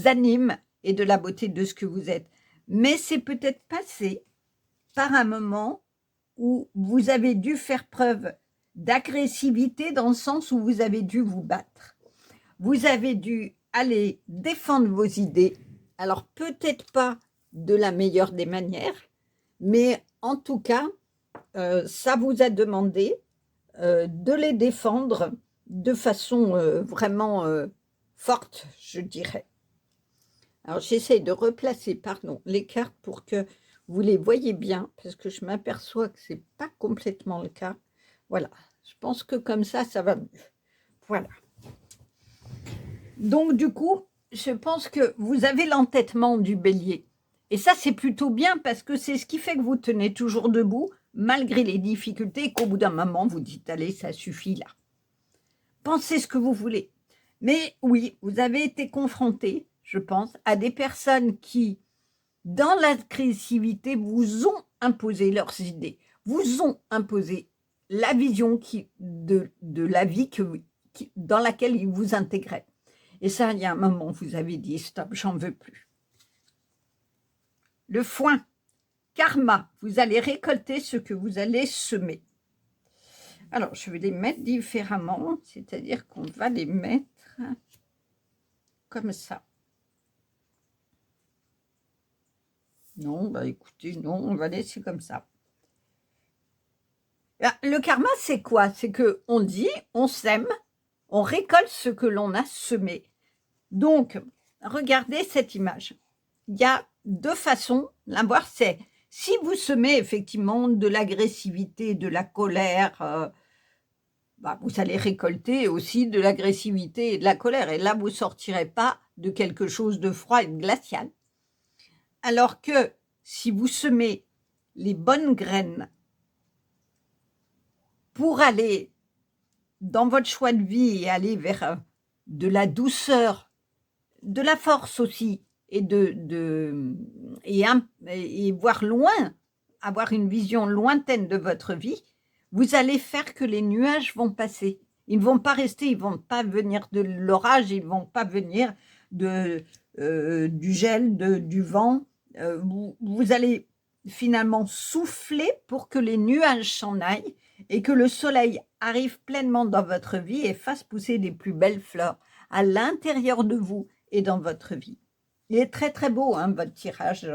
anime et de la beauté de ce que vous êtes. Mais c'est peut-être passé par un moment où vous avez dû faire preuve d'agressivité dans le sens où vous avez dû vous battre. Vous avez dû aller défendre vos idées. Alors peut-être pas de la meilleure des manières, mais en tout cas, ça vous a demandé de les défendre de façon vraiment forte, je dirais. Alors j'essaie de replacer, pardon, les cartes pour que vous les voyez bien, parce que je m'aperçois que ce n'est pas complètement le cas. Voilà, je pense que comme ça va mieux. Voilà. Donc du coup, je pense que vous avez l'entêtement du bélier. Et ça, c'est plutôt bien parce que c'est ce qui fait que vous tenez toujours debout, malgré les difficultés, et qu'au bout d'un moment, vous dites, allez, ça suffit là. Pensez ce que vous voulez. Mais oui, vous avez été confronté, je pense, à des personnes qui, dans l'agressivité, vous ont imposé leurs idées, vous ont imposé la vision de la vie dans laquelle ils vous intégraient. Et ça, il y a un moment, vous avez dit, stop, j'en veux plus. Le foin, karma, vous allez récolter ce que vous allez semer. Alors, je vais les mettre différemment, c'est-à-dire qu'on va les mettre comme ça. Non, bah écoutez, non, on va laisser comme ça. Le karma, c'est quoi? C'est qu'on dit, on sème, on récolte ce que l'on a semé. Donc, regardez cette image. Il y a deux façons de la voir, c'est si vous semez effectivement de l'agressivité, de la colère, vous allez récolter aussi de l'agressivité et de la colère. Et là, vous ne sortirez pas de quelque chose de froid et de glacial. Alors que si vous semez les bonnes graines pour aller dans votre choix de vie et aller vers de la douceur, de la force aussi, et voir loin, avoir une vision lointaine de votre vie, vous allez faire que les nuages vont passer. Ils ne vont pas rester, ils ne vont pas venir de l'orage, ils ne vont pas venir du gel, du vent. Vous allez finalement souffler pour que les nuages s'en aillent et que le soleil arrive pleinement dans votre vie et fasse pousser les plus belles fleurs à l'intérieur de vous et dans votre vie. Il est très très beau, hein, votre tirage.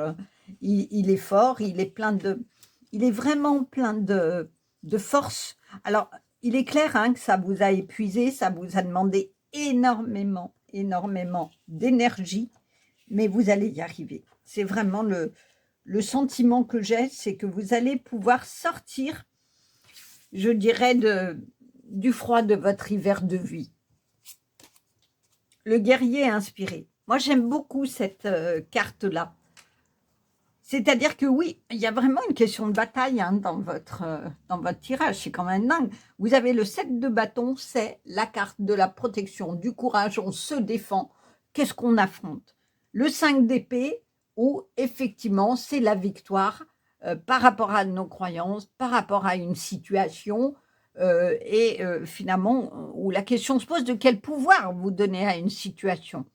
Il est fort, il est vraiment plein de force. Alors, il est clair hein, que ça vous a épuisé, ça vous a demandé énormément d'énergie, mais vous allez y arriver. C'est vraiment le sentiment que j'ai, c'est que vous allez pouvoir sortir, je dirais, du froid de votre hiver de vie. Le guerrier inspiré. Moi, j'aime beaucoup cette carte-là. C'est-à-dire que oui, il y a vraiment une question de bataille hein, dans votre tirage, c'est quand même dingue. Vous avez le 7 de bâton, c'est la carte de la protection, du courage, on se défend. Qu'est-ce qu'on affronte? Le 5 d'épée, où effectivement c'est la victoire par rapport à nos croyances, par rapport à une situation, finalement, où la question se pose de quel pouvoir vous donnez à une situation.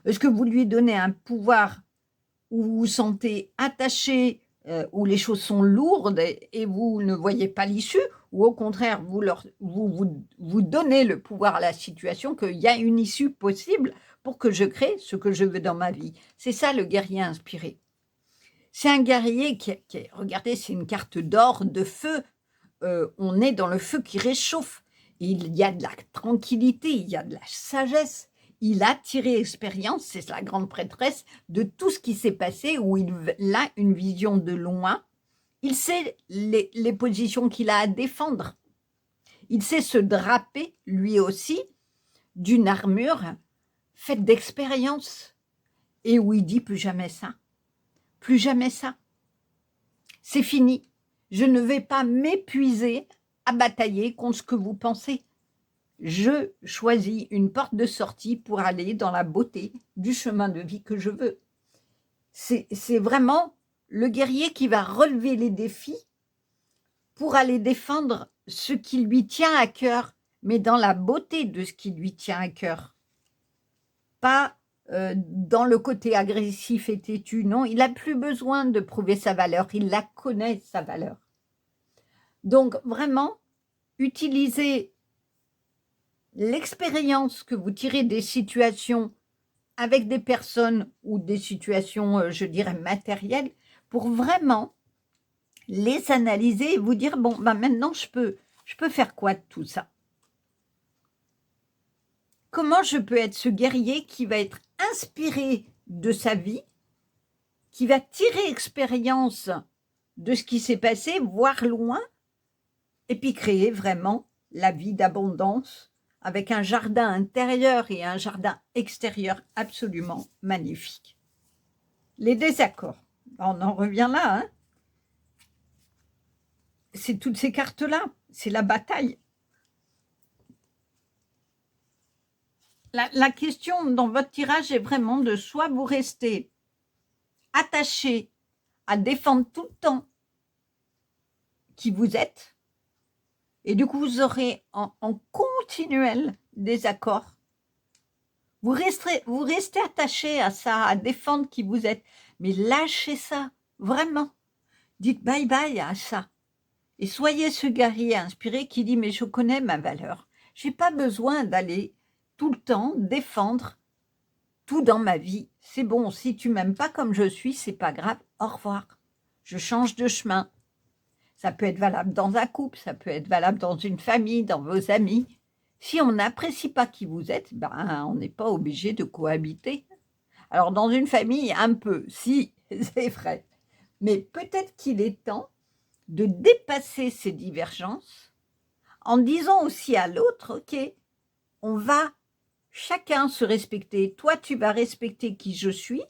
Est-ce que vous lui donnez un pouvoir où vous vous sentez attaché, où les choses sont lourdes et vous ne voyez pas l'issue, ou au contraire, vous donnez le pouvoir à la situation, qu'il y a une issue possible pour que je crée ce que je veux dans ma vie. C'est ça le guerrier inspiré. C'est un guerrier regardez, c'est une carte d'or, de feu. On est dans le feu qui réchauffe. Il y a de la tranquillité, il y a de la sagesse. Il a tiré expérience, c'est la grande prêtresse, de tout ce qui s'est passé, où il a une vision de loin. Il sait les positions qu'il a à défendre. Il sait se draper, lui aussi, d'une armure faite d'expérience. Et où il dit plus jamais ça. Plus jamais ça. C'est fini. Je ne vais pas m'épuiser à batailler contre ce que vous pensez. Je choisis une porte de sortie pour aller dans la beauté du chemin de vie que je veux. C'est vraiment le guerrier qui va relever les défis pour aller défendre ce qui lui tient à cœur, mais dans la beauté de ce qui lui tient à cœur. Pas dans le côté agressif et têtu, non, il n'a plus besoin de prouver sa valeur, il la connaît, sa valeur. Donc vraiment, utilisez l'expérience que vous tirez des situations avec des personnes ou des situations, je dirais, matérielles, pour vraiment les analyser et vous dire, bon, ben maintenant, je peux faire quoi de tout ça? Comment je peux être ce guerrier qui va être inspiré de sa vie, qui va tirer expérience de ce qui s'est passé, voir loin, et puis créer vraiment la vie d'abondance avec un jardin intérieur et un jardin extérieur absolument magnifique. Les désaccords, on en revient là, hein? C'est toutes ces cartes-là, c'est la bataille. La question dans votre tirage est vraiment de soit vous restez attaché à défendre tout le temps qui vous êtes, et du coup vous aurez en continuel désaccord. Vous restez attaché à ça, à défendre qui vous êtes, mais lâchez ça, vraiment. Dites bye bye à ça. Et soyez ce guerrier inspiré qui dit, mais je connais ma valeur. Je n'ai pas besoin d'aller tout le temps défendre tout dans ma vie. C'est bon, si tu m'aimes pas comme je suis, c'est pas grave, au revoir. Je change de chemin. Ça peut être valable dans un couple, ça peut être valable dans une famille, dans vos amis. Si on n'apprécie pas qui vous êtes, ben, on n'est pas obligé de cohabiter. Alors, dans une famille, un peu, si, c'est vrai. Mais peut-être qu'il est temps de dépasser ces divergences en disant aussi à l'autre, ok, on va chacun se respecter. Toi, tu vas respecter qui je suis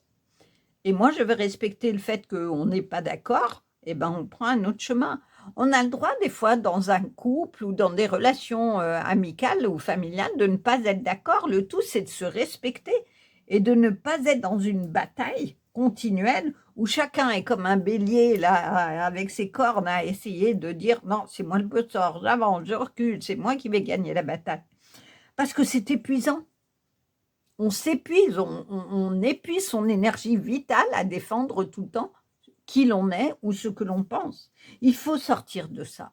et moi, je vais respecter le fait qu'on n'est pas d'accord. Eh ben, on prend un autre chemin. On a le droit des fois dans un couple ou dans des relations amicales ou familiales de ne pas être d'accord. Le tout, c'est de se respecter et de ne pas être dans une bataille continuelle où chacun est comme un bélier là avec ses cornes à essayer de dire non, c'est moi le bosseur, j'avance, je recule, c'est moi qui vais gagner la bataille. Parce que c'est épuisant. On s'épuise, on épuise son énergie vitale à défendre tout le temps qui l'on est ou ce que l'on pense. Il faut sortir de ça.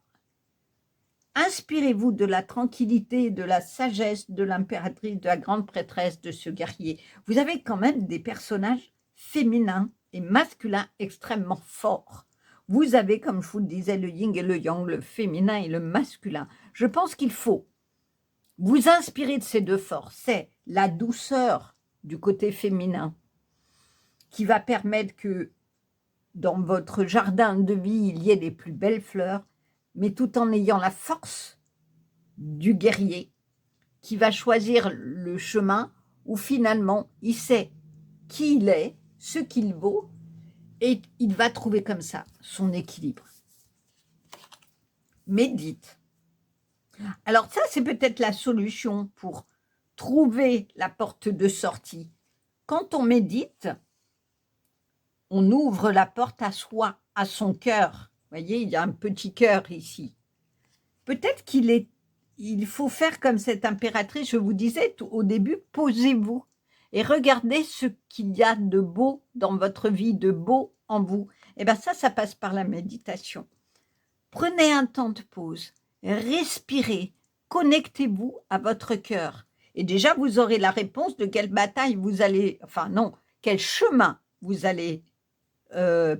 Inspirez-vous de la tranquillité, de la sagesse de l'impératrice, de la grande prêtresse, de ce guerrier. Vous avez quand même des personnages féminins et masculins extrêmement forts. Vous avez, comme je vous le disais, le yin et le yang, le féminin et le masculin. Je pense qu'il faut vous inspirer de ces deux forces. C'est la douceur du côté féminin qui va permettre que dans votre jardin de vie, il y ait les plus belles fleurs, mais tout en ayant la force du guerrier qui va choisir le chemin où finalement il sait qui il est, ce qu'il vaut, et il va trouver comme ça son équilibre. Médite. Alors ça, c'est peut-être la solution pour trouver la porte de sortie. Quand on médite, on ouvre la porte à soi, à son cœur. Vous voyez, il y a un petit cœur ici. Peut-être il faut faire comme cette impératrice, je vous disais au début, posez-vous et regardez ce qu'il y a de beau dans votre vie, de beau en vous. Et bien ça passe par la méditation. Prenez un temps de pause, respirez, connectez-vous à votre cœur. Et déjà, vous aurez la réponse de quelle bataille vous allez, enfin non, quel chemin vous allez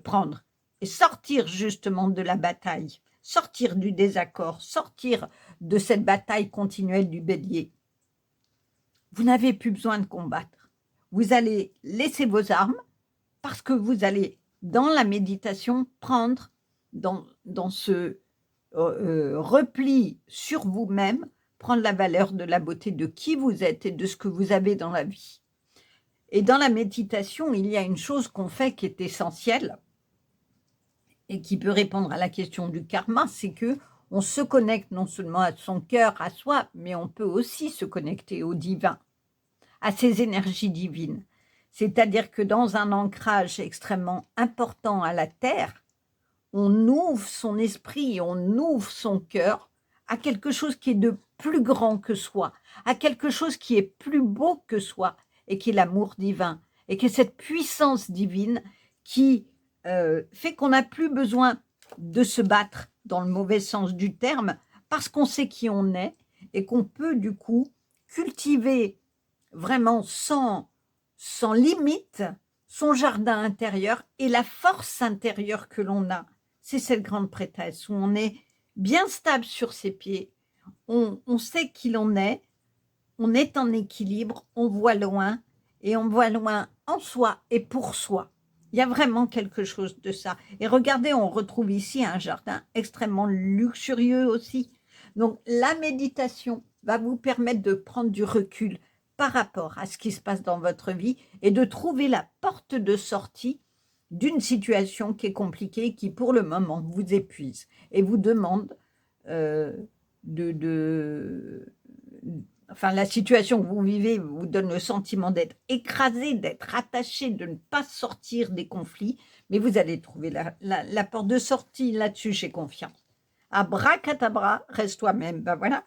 prendre et sortir justement de la bataille, sortir du désaccord, sortir de cette bataille continuelle du bélier. Vous n'avez plus besoin de combattre. Vous allez laisser vos armes parce que vous allez, dans la méditation, prendre dans ce repli sur vous-même, prendre la valeur de la beauté de qui vous êtes et de ce que vous avez dans la vie. Et dans la méditation, il y a une chose qu'on fait qui est essentielle et qui peut répondre à la question du karma, c'est que on se connecte non seulement à son cœur, à soi, mais on peut aussi se connecter au divin, à ces énergies divines. C'est-à-dire que dans un ancrage extrêmement important à la terre, on ouvre son esprit, on ouvre son cœur à quelque chose qui est de plus grand que soi, à quelque chose qui est plus beau que soi, et qui est l'amour divin, et qui est cette puissance divine qui fait qu'on n'a plus besoin de se battre dans le mauvais sens du terme, parce qu'on sait qui on est, et qu'on peut du coup cultiver vraiment sans limite son jardin intérieur et la force intérieure que l'on a. C'est cette grande prêtresse où on est bien stable sur ses pieds, on sait qui l'on est en équilibre, on voit loin, et on voit loin en soi et pour soi. Il y a vraiment quelque chose de ça. Et regardez, on retrouve ici un jardin extrêmement luxurieux aussi. Donc la méditation va vous permettre de prendre du recul par rapport à ce qui se passe dans votre vie et de trouver la porte de sortie d'une situation qui est compliquée, qui pour le moment vous épuise et vous demande enfin la situation que vous vivez vous donne le sentiment d'être écrasé, d'être attaché, de ne pas sortir des conflits, mais vous allez trouver la porte de sortie là-dessus, j'ai confiance. Abracadabra, reste toi-même, ben voilà.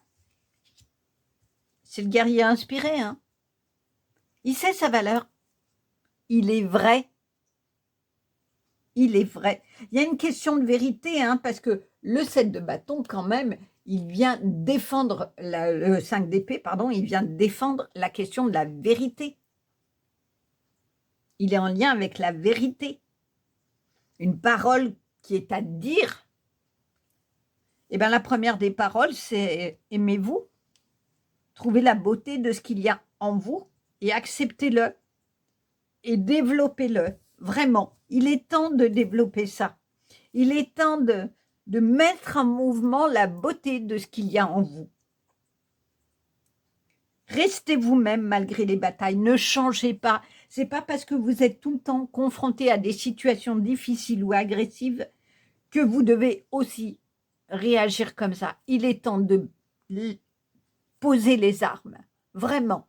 C'est le guerrier inspiré, hein. Il sait sa valeur. Il est vrai. Il est vrai. Il y a une question de vérité, hein, parce que le 7 de bâton, quand même, il vient défendre, le 5 d'épée, pardon, il vient défendre la question de la vérité. Il est en lien avec la vérité. Une parole qui est à dire. Eh bien, la première des paroles, c'est « aimez-vous ». Trouvez la beauté de ce qu'il y a en vous et acceptez-le et développez-le. Vraiment, il est temps de développer ça. Il est temps de mettre en mouvement la beauté de ce qu'il y a en vous. Restez vous-même malgré les batailles, ne changez pas. C'est pas parce que vous êtes tout le temps confronté à des situations difficiles ou agressives que vous devez aussi réagir comme ça. Il est temps de poser les armes, vraiment,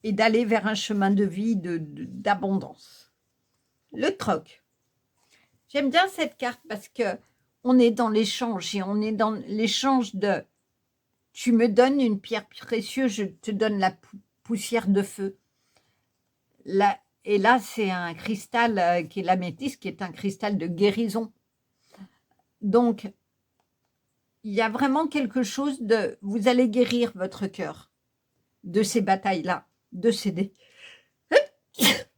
et d'aller vers un chemin de vie d'abondance. Le troc. J'aime bien cette carte parce que on est dans l'échange et on est dans l'échange de tu me donnes une pierre précieuse, je te donne la poussière de feu. Et là, c'est un cristal qui est l'améthyste, qui est un cristal de guérison. Donc, il y a vraiment quelque chose de... Vous allez guérir votre cœur de ces batailles-là, de ces...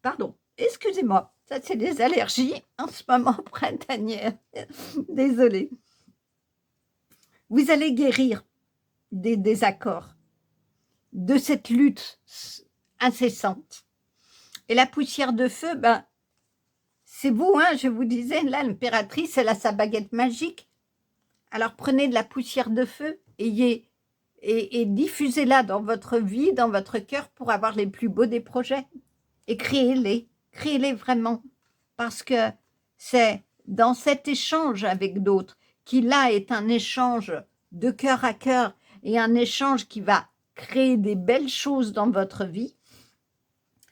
Pardon, excusez-moi, ça c'est des allergies en ce moment printanière. Désolée. Vous allez guérir des désaccords, de cette lutte incessante. Et la poussière de feu, ben, c'est vous, hein, je vous disais, là, l'impératrice, elle a sa baguette magique. Alors prenez de la poussière de feu et diffusez-la dans votre vie, dans votre cœur pour avoir les plus beaux des projets. Et créez-les vraiment. Parce que c'est dans cet échange avec d'autres, qui là est un échange de cœur à cœur et un échange qui va créer des belles choses dans votre vie,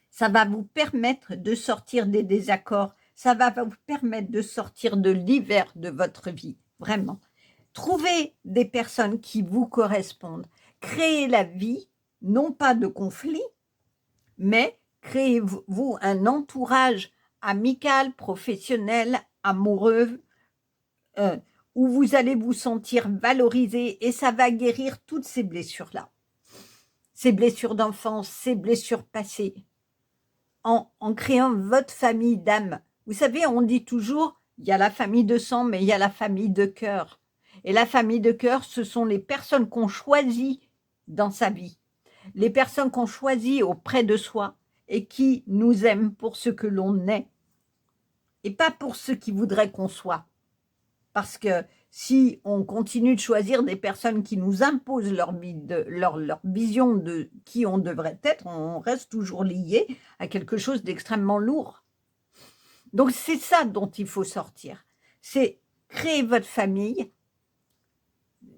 ça va vous permettre de sortir des désaccords, ça va vous permettre de sortir de l'hiver de votre vie, vraiment. Trouvez des personnes qui vous correspondent. Créez la vie, non pas de conflit, mais créez-vous un entourage amical, professionnel, amoureux, où vous allez vous sentir valorisé et ça va guérir toutes ces blessures-là. Ces blessures d'enfance, ces blessures passées. En créant votre famille d'âme. Vous savez, on dit toujours, il y a la famille de sang, mais il y a la famille de cœur. Et la famille de cœur, ce sont les personnes qu'on choisit dans sa vie. Les personnes qu'on choisit auprès de soi et qui nous aiment pour ce que l'on est. Et pas pour ce qu'ils voudraient qu'on soit. Parce que si on continue de choisir des personnes qui nous imposent leur vision de qui on devrait être, on reste toujours lié à quelque chose d'extrêmement lourd. Donc c'est ça dont il faut sortir. C'est créer votre famille,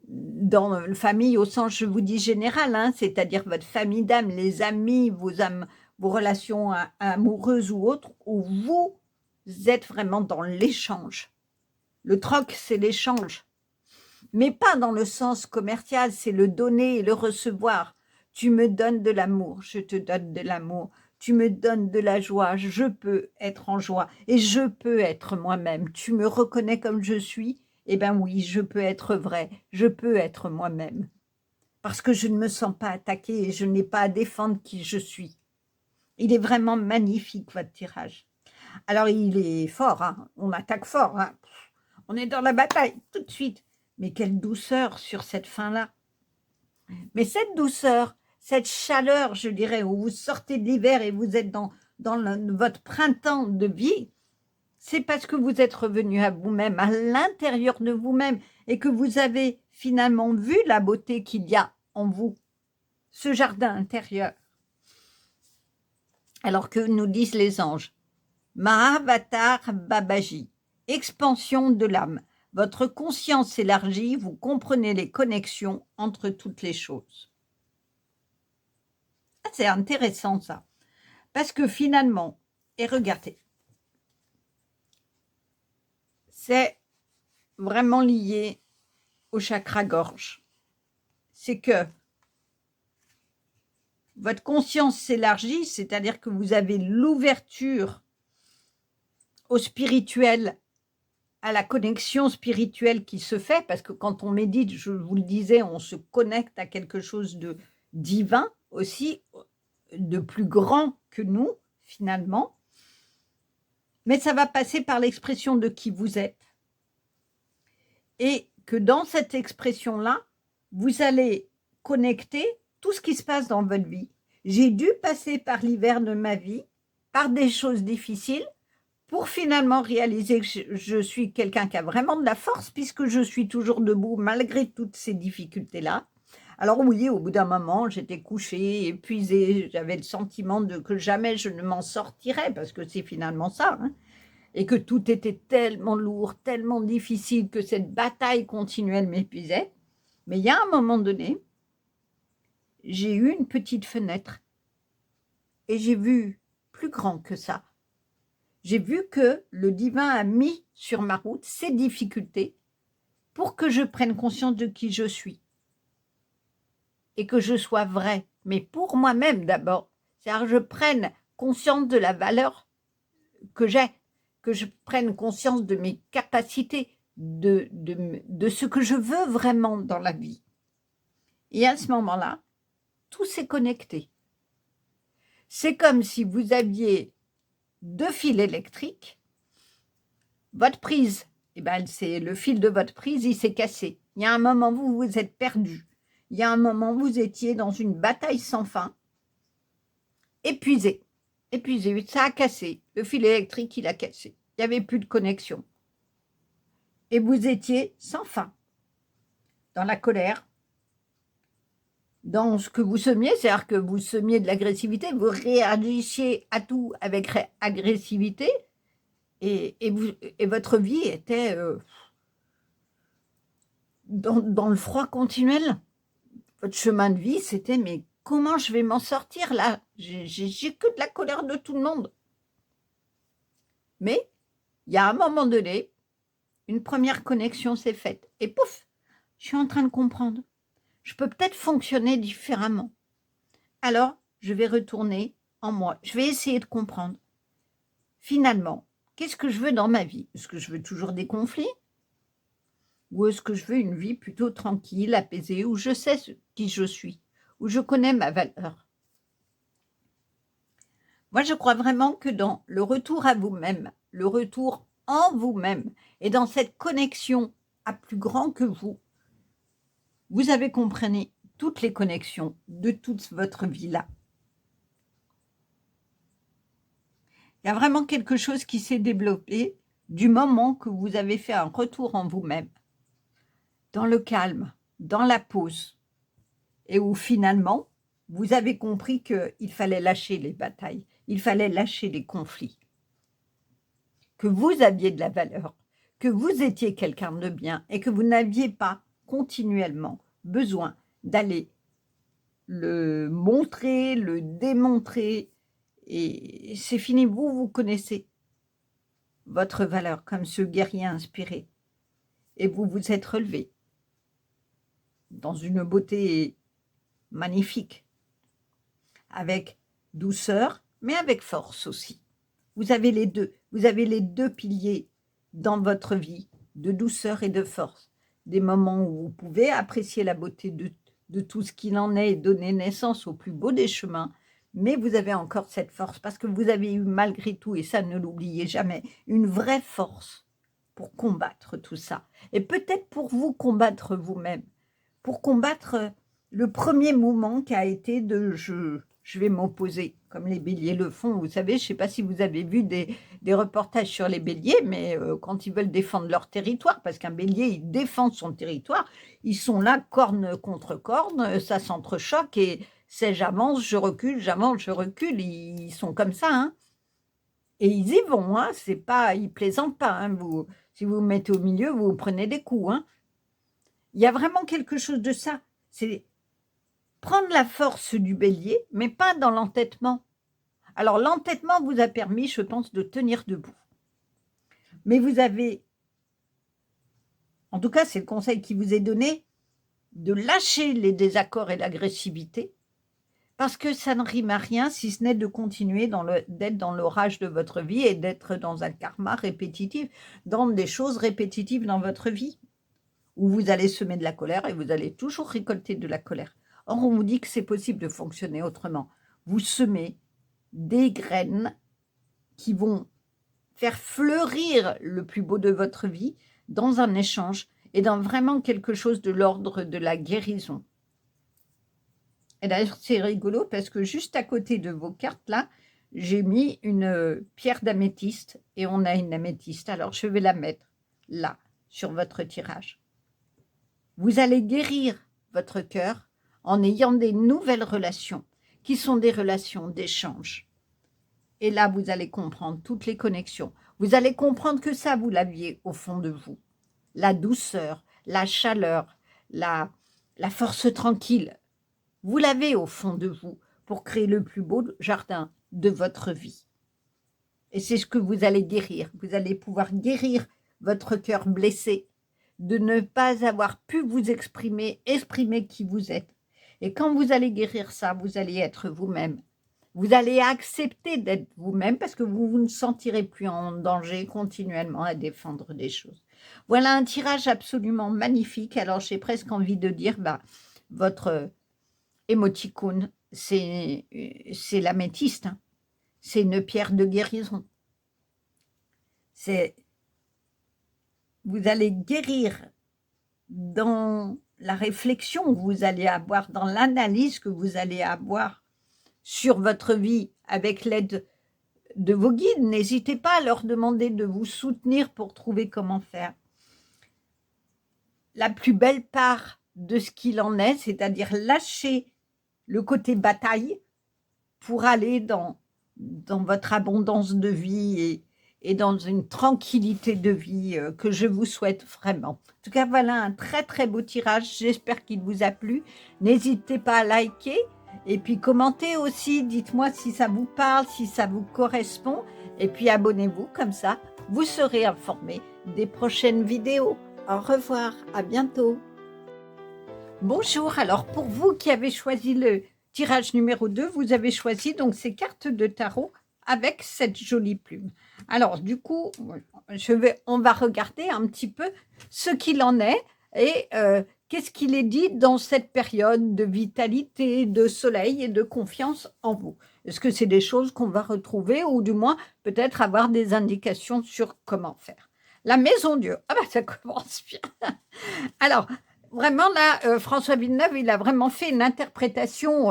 dans la famille au sens, je vous dis général, hein, c'est-à-dire votre famille d'âme, les amis, vos relations amoureuses ou autres, où vous êtes vraiment dans l'échange. Le troc, c'est l'échange, mais pas dans le sens commercial, c'est le donner et le recevoir. Tu me donnes de l'amour, je te donne de l'amour. Tu me donnes de la joie, je peux être en joie et je peux être moi-même. Tu me reconnais comme je suis, eh bien oui, je peux être vrai, je peux être moi-même. Parce que je ne me sens pas attaquée et je n'ai pas à défendre qui je suis. Il est vraiment magnifique, votre tirage. Alors, il est fort, hein, on attaque fort, hein. On est dans la bataille tout de suite. Mais quelle douceur sur cette fin-là. Mais cette douceur, cette chaleur, je dirais, où vous sortez de l'hiver et vous êtes dans votre printemps de vie, c'est parce que vous êtes revenu à vous-même, à l'intérieur de vous-même, et que vous avez finalement vu la beauté qu'il y a en vous, ce jardin intérieur. Alors que nous disent les anges, Mahavatar Babaji, expansion de l'âme. Votre conscience s'élargit, vous comprenez les connexions entre toutes les choses. Ah, c'est intéressant ça, parce que finalement, et regardez, c'est vraiment lié au chakra gorge. C'est que votre conscience s'élargit, c'est-à-dire que vous avez l'ouverture au spirituel, à la connexion spirituelle qui se fait, parce que quand on médite, je vous le disais, on se connecte à quelque chose de divin aussi, de plus grand que nous, finalement. Mais ça va passer par l'expression de qui vous êtes. Et que dans cette expression-là, vous allez connecter tout ce qui se passe dans votre vie. J'ai dû passer par l'hiver de ma vie, par des choses difficiles, pour finalement réaliser que je suis quelqu'un qui a vraiment de la force, puisque je suis toujours debout malgré toutes ces difficultés-là. Alors oui, au bout d'un moment, j'étais couchée, épuisée, j'avais le sentiment que jamais je ne m'en sortirais, parce que c'est finalement ça, hein, et que tout était tellement lourd, tellement difficile, que cette bataille continuelle m'épuisait. Mais il y a un moment donné, j'ai eu une petite fenêtre, et j'ai vu plus grand que ça. J'ai vu que le divin a mis sur ma route ces difficultés pour que je prenne conscience de qui je suis et que je sois vrai, mais pour moi-même d'abord. C'est-à-dire que je prenne conscience de la valeur que j'ai, que je prenne conscience de mes capacités, de ce que je veux vraiment dans la vie. Et à ce moment-là, tout s'est connecté. C'est comme si vous aviez 2 fils électriques, votre prise, eh ben, c'est le fil de votre prise, il s'est cassé. Il y a un moment où vous vous êtes perdu. Il y a un moment où vous étiez dans une bataille sans fin, épuisé, ça a cassé. Le fil électrique, il a cassé. il n'y avait plus de connexion. Et vous étiez sans fin, dans la colère, dans ce que vous semiez, c'est-à-dire que vous semiez de l'agressivité, vous réagissiez à tout avec agressivité, et votre vie était dans le froid continuel. Votre chemin de vie, c'était « mais comment je vais m'en sortir là? J'ai que de la colère de tout le monde ». Mais il y a un moment donné, une première connexion s'est faite. Et pouf, je suis en train de comprendre. Je peux peut-être fonctionner différemment. Alors, je vais retourner en moi. Je vais essayer de comprendre. Finalement, qu'est-ce que je veux dans ma vie? Est-ce que je veux toujours des conflits? Ou est-ce que je veux une vie plutôt tranquille, apaisée, où je sais qui je suis, où je connais ma valeur? Moi, je crois vraiment que dans le retour à vous-même, le retour en vous-même, et dans cette connexion à plus grand que vous avez compris toutes les connexions de toute votre vie là. Il y a vraiment quelque chose qui s'est développé du moment que vous avez fait un retour en vous-même, dans le calme, dans la pause, et où finalement, vous avez compris qu'il fallait lâcher les batailles, il fallait lâcher les conflits, que vous aviez de la valeur, que vous étiez quelqu'un de bien et que vous n'aviez pas continuellement besoin d'aller le montrer, le démontrer, et c'est fini. Vous connaissez votre valeur comme ce guerrier inspiré, et vous vous êtes relevé dans une beauté magnifique, avec douceur, mais avec force aussi. Vous avez les deux piliers dans votre vie, de douceur et de force. Des moments où vous pouvez apprécier la beauté de tout ce qu'il en est et donner naissance au plus beau des chemins, mais vous avez encore cette force parce que vous avez eu malgré tout, et ça ne l'oubliez jamais, une vraie force pour combattre tout ça. Et peut-être pour vous combattre vous-même, pour combattre le premier mouvement qui a été de je vais m'opposer, comme les béliers le font. Vous savez, je ne sais pas si vous avez vu des reportages sur les béliers, mais quand ils veulent défendre leur territoire, parce qu'un bélier, il défend son territoire, ils sont là, corne contre corne, ça s'entrechoque, et c'est j'avance, je recule, ils sont comme ça, hein. Et ils y vont, hein, c'est pas, ils plaisantent pas, hein, si vous vous mettez au milieu, vous prenez des coups, hein. Il y a vraiment quelque chose de ça, c'est prendre la force du bélier, mais pas dans l'entêtement. Alors l'entêtement vous a permis, je pense, de tenir debout. Mais vous avez, en tout cas c'est le conseil qui vous est donné, de lâcher les désaccords et l'agressivité, parce que ça ne rime à rien si ce n'est de continuer d'être dans l'orage de votre vie et d'être dans un karma répétitif, dans des choses répétitives dans votre vie, où vous allez semer de la colère et vous allez toujours récolter de la colère. Or, on vous dit que c'est possible de fonctionner autrement. Vous semez des graines qui vont faire fleurir le plus beau de votre vie dans un échange et dans vraiment quelque chose de l'ordre de la guérison. Et d'ailleurs, c'est rigolo parce que juste à côté de vos cartes, là, j'ai mis une pierre d'améthyste et on a une améthyste. Alors, je vais la mettre là, sur votre tirage. Vous allez guérir votre cœur en ayant des nouvelles relations qui sont des relations d'échange. Et là, vous allez comprendre toutes les connexions. Vous allez comprendre que ça, vous l'aviez au fond de vous. La douceur, la chaleur, la force tranquille. Vous l'avez au fond de vous pour créer le plus beau jardin de votre vie. Et c'est ce que vous allez guérir. Vous allez pouvoir guérir votre cœur blessé, de ne pas avoir pu vous exprimer qui vous êtes. Et quand vous allez guérir ça, vous allez être vous-même. Vous allez accepter d'être vous-même parce que vous ne sentirez plus en danger continuellement à défendre des choses. Voilà un tirage absolument magnifique. Alors, j'ai presque envie de dire, votre émoticône, c'est l'améthyste. Hein. C'est une pierre de guérison. Vous allez guérir dans la réflexion que vous allez avoir, dans l'analyse que vous allez avoir sur votre vie avec l'aide de vos guides. N'hésitez pas à leur demander de vous soutenir pour trouver comment faire. La plus belle part de ce qu'il en est, c'est-à-dire lâcher le côté bataille pour aller dans votre abondance de vie et dans une tranquillité de vie que je vous souhaite vraiment. En tout cas, voilà un très très beau tirage. J'espère qu'il vous a plu. N'hésitez pas à liker et puis commentez aussi. Dites-moi si ça vous parle, si ça vous correspond. Et puis abonnez-vous, comme ça, vous serez informé des prochaines vidéos. Au revoir, à bientôt. Bonjour, alors pour vous qui avez choisi le tirage numéro 2, vous avez choisi donc ces cartes de tarot avec cette jolie plume. Alors du coup, on va regarder un petit peu ce qu'il en est et qu'est-ce qu'il est dit dans cette période de vitalité, de soleil et de confiance en vous. Est-ce que c'est des choses qu'on va retrouver ou du moins peut-être avoir des indications sur comment faire? La maison Dieu, ah bah ça commence bien. Alors, vraiment là, François Villeneuve, il a vraiment fait une interprétation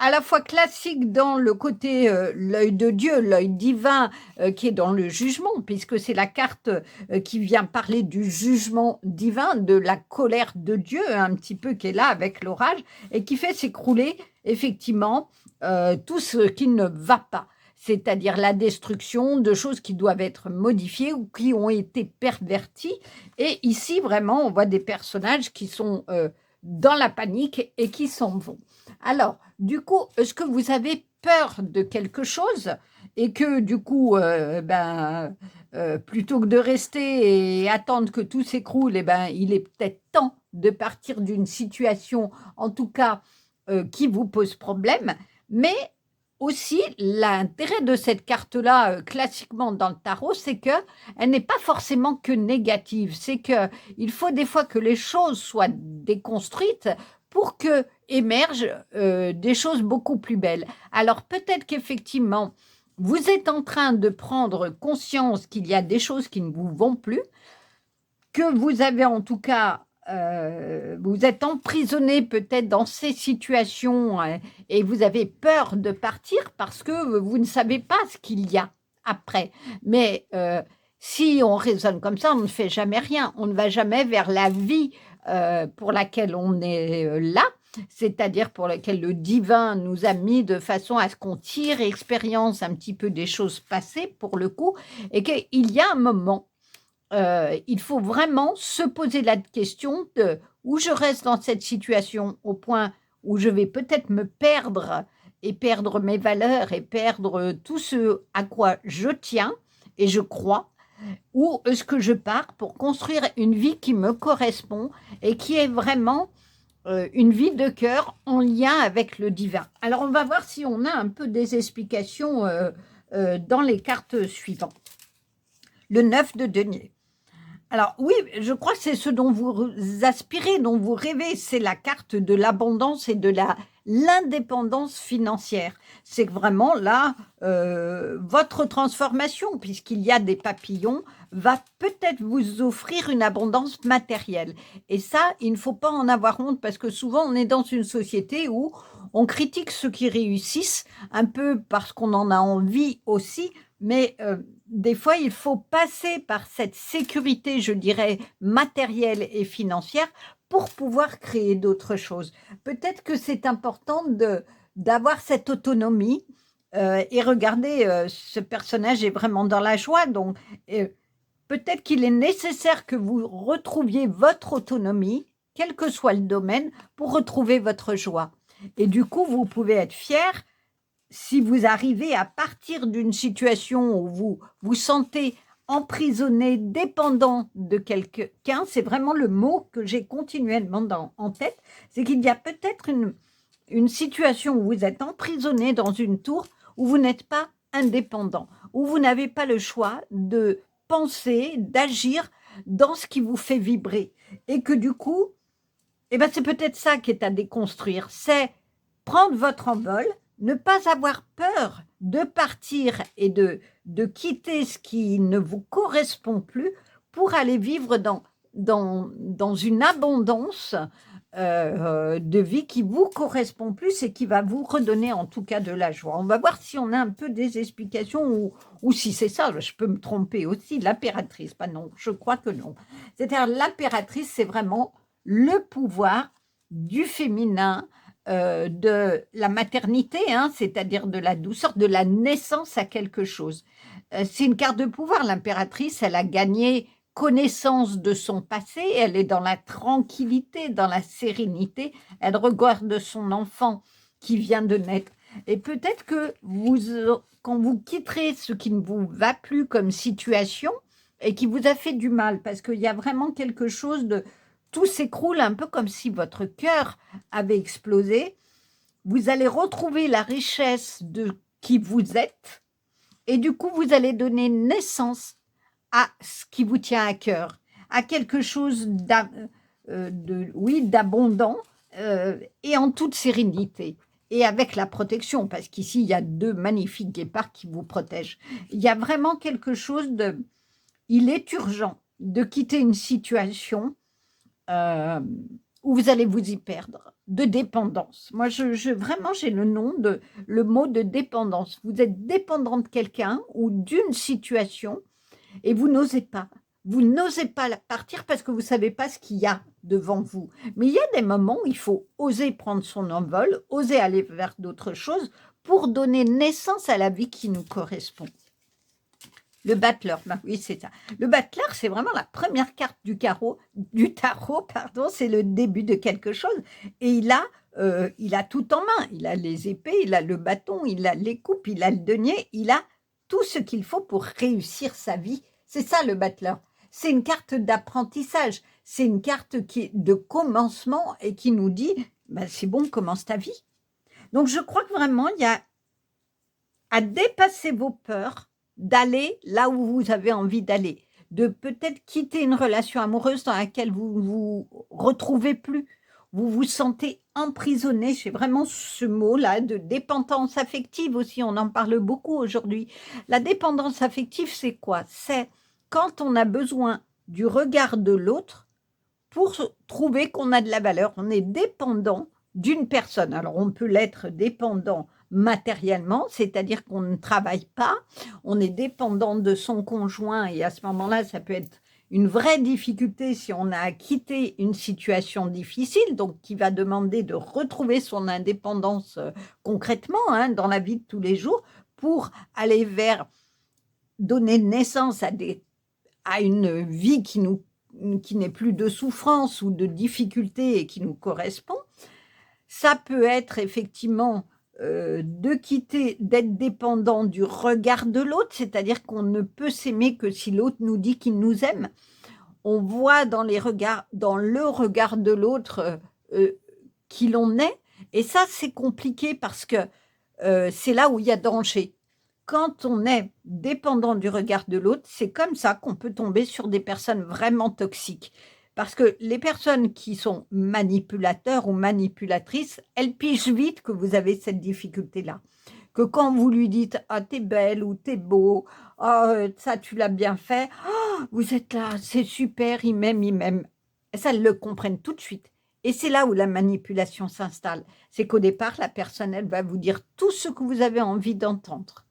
à la fois classique dans le côté l'œil de Dieu, l'œil divin, qui est dans le jugement, puisque c'est la carte qui vient parler du jugement divin, de la colère de Dieu, un petit peu qui est là avec l'orage, et qui fait s'écrouler effectivement tout ce qui ne va pas. C'est-à-dire la destruction de choses qui doivent être modifiées ou qui ont été perverties. Et ici, vraiment, on voit des personnages qui sont dans la panique et qui s'en vont. Alors, du coup, est-ce que vous avez peur de quelque chose et que, du coup, plutôt que de rester et attendre que tout s'écroule, il est peut-être temps de partir d'une situation, en tout cas, qui vous pose problème, mais aussi, l'intérêt de cette carte-là, classiquement dans le tarot, c'est qu'elle n'est pas forcément que négative. C'est qu'il faut des fois que les choses soient déconstruites pour que émergent des choses beaucoup plus belles. Alors peut-être qu'effectivement, vous êtes en train de prendre conscience qu'il y a des choses qui ne vous vont plus, que vous avez en tout cas vous êtes emprisonné peut-être dans ces situations et vous avez peur de partir parce que vous ne savez pas ce qu'il y a après. Mais si on raisonne comme ça, on ne fait jamais rien. On ne va jamais vers la vie pour laquelle on est là, c'est-à-dire pour laquelle le divin nous a mis de façon à ce qu'on tire expérience un petit peu des choses passées pour le coup, et qu'il y a un moment il faut vraiment se poser la question de où je reste dans cette situation au point où je vais peut-être me perdre et perdre mes valeurs et perdre tout ce à quoi je tiens et je crois, ou est-ce que je pars pour construire une vie qui me correspond et qui est vraiment une vie de cœur en lien avec le divin. Alors on va voir si on a un peu des explications dans les cartes suivantes. Le 9 de denier. Alors oui, je crois que c'est ce dont vous aspirez, dont vous rêvez, c'est la carte de l'abondance et de l'indépendance financière. C'est vraiment là, votre transformation, puisqu'il y a des papillons, va peut-être vous offrir une abondance matérielle. Et ça, il ne faut pas en avoir honte, parce que souvent on est dans une société où on critique ceux qui réussissent, un peu parce qu'on en a envie aussi, mais des fois, il faut passer par cette sécurité, je dirais, matérielle et financière pour pouvoir créer d'autres choses. Peut-être que c'est important d'avoir cette autonomie et regardez, ce personnage est vraiment dans la joie, donc peut-être qu'il est nécessaire que vous retrouviez votre autonomie, quel que soit le domaine, pour retrouver votre joie. Et du coup, vous pouvez être fier si vous arrivez à partir d'une situation où vous vous sentez emprisonné, dépendant de quelqu'un, c'est vraiment le mot que j'ai continuellement en tête, c'est qu'il y a peut-être une situation où vous êtes emprisonné dans une tour où vous n'êtes pas indépendant, où vous n'avez pas le choix de penser, d'agir dans ce qui vous fait vibrer. Et que du coup, c'est peut-être ça qui est à déconstruire, c'est prendre votre envol, ne pas avoir peur de partir et de quitter ce qui ne vous correspond plus pour aller vivre dans une abondance de vie qui vous correspond plus et qui va vous redonner en tout cas de la joie. On va voir si on a un peu des explications ou si c'est ça, je peux me tromper aussi. L'impératrice, pas non, je crois que non. C'est-à-dire l'impératrice, c'est vraiment le pouvoir du féminin, de la maternité, hein, c'est-à-dire de la douceur, de la naissance à quelque chose. C'est une carte de pouvoir, l'impératrice, elle a gagné connaissance de son passé, elle est dans la tranquillité, dans la sérénité, elle regarde son enfant qui vient de naître. Et peut-être que quand vous quitterez ce qui ne vous va plus comme situation et qui vous a fait du mal, parce qu'il y a vraiment quelque chose de... Tout s'écroule un peu comme si votre cœur avait explosé. Vous allez retrouver la richesse de qui vous êtes et du coup, vous allez donner naissance à ce qui vous tient à cœur, à quelque chose d'abondant et en toute sérénité et avec la protection, parce qu'ici, il y a 2 magnifiques guépards qui vous protègent. Il y a vraiment quelque chose de... Il est urgent de quitter une situation où vous allez vous y perdre, de dépendance. Moi, vraiment, j'ai le mot de dépendance. Vous êtes dépendant de quelqu'un ou d'une situation et vous n'osez pas. Vous n'osez pas partir parce que vous ne savez pas ce qu'il y a devant vous. Mais il y a des moments où il faut oser prendre son envol, oser aller vers d'autres choses pour donner naissance à la vie qui nous correspond. Le battleur, bah oui, c'est ça. Le battleur, c'est vraiment la première carte du tarot, c'est le début de quelque chose. Et il a tout en main. Il a les épées, il a le bâton, il a les coupes, il a le denier, il a tout ce qu'il faut pour réussir sa vie. C'est ça le battleur. C'est une carte d'apprentissage. C'est une carte qui est de commencement et qui nous dit, bah, c'est bon, commence ta vie. Donc, je crois que vraiment, il y a à dépasser vos peurs, d'aller là où vous avez envie d'aller, de peut-être quitter une relation amoureuse dans laquelle vous vous retrouvez plus, vous vous sentez emprisonné, c'est vraiment ce mot-là, de dépendance affective aussi, on en parle beaucoup aujourd'hui. La dépendance affective, c'est quoi? C'est quand on a besoin du regard de l'autre pour trouver qu'on a de la valeur, on est dépendant d'une personne. Alors, on peut l'être dépendant matériellement, c'est-à-dire qu'on ne travaille pas, on est dépendant de son conjoint et à ce moment-là, ça peut être une vraie difficulté si on a quitté une situation difficile, donc qui va demander de retrouver son indépendance concrètement hein, dans la vie de tous les jours pour aller vers donner naissance à une vie qui n'est plus de souffrance ou de difficulté et qui nous correspond. Ça peut être effectivement de quitter, d'être dépendant du regard de l'autre, c'est-à-dire qu'on ne peut s'aimer que si l'autre nous dit qu'il nous aime. On voit dans le regard de l'autre qui l'on est, et ça c'est compliqué parce que c'est là où il y a danger. Quand on est dépendant du regard de l'autre, c'est comme ça qu'on peut tomber sur des personnes vraiment toxiques. Parce que les personnes qui sont manipulateurs ou manipulatrices, elles pigent vite que vous avez cette difficulté-là. Que quand vous lui dites « Ah, t'es belle » ou « T'es beau »,« Ah, ça, tu l'as bien fait »,« Ah, vous êtes là, c'est super, il m'aime, il m'aime ». Ça, elles le comprennent tout de suite. Et c'est là où la manipulation s'installe. C'est qu'au départ, la personne, elle va vous dire tout ce que vous avez envie d'entendre.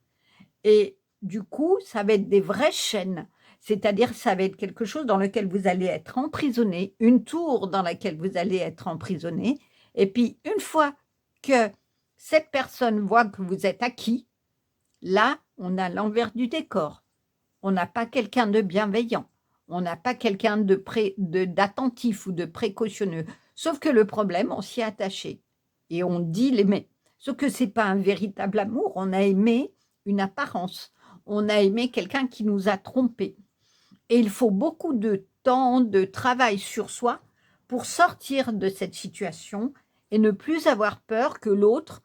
Et du coup, ça va être des vraies chaînes. C'est-à-dire, ça va être quelque chose dans lequel vous allez être emprisonné, une tour dans laquelle vous allez être emprisonné. Et puis, une fois que cette personne voit que vous êtes acquis, là, on a l'envers du décor. On n'a pas quelqu'un de bienveillant. On n'a pas quelqu'un d'attentif ou de précautionneux. Sauf que le problème, on s'y est attaché. Et on dit l'aimer. Sauf que ce n'est pas un véritable amour. On a aimé une apparence. On a aimé quelqu'un qui nous a trompés. Et il faut beaucoup de temps, de travail sur soi pour sortir de cette situation et ne plus avoir peur que l'autre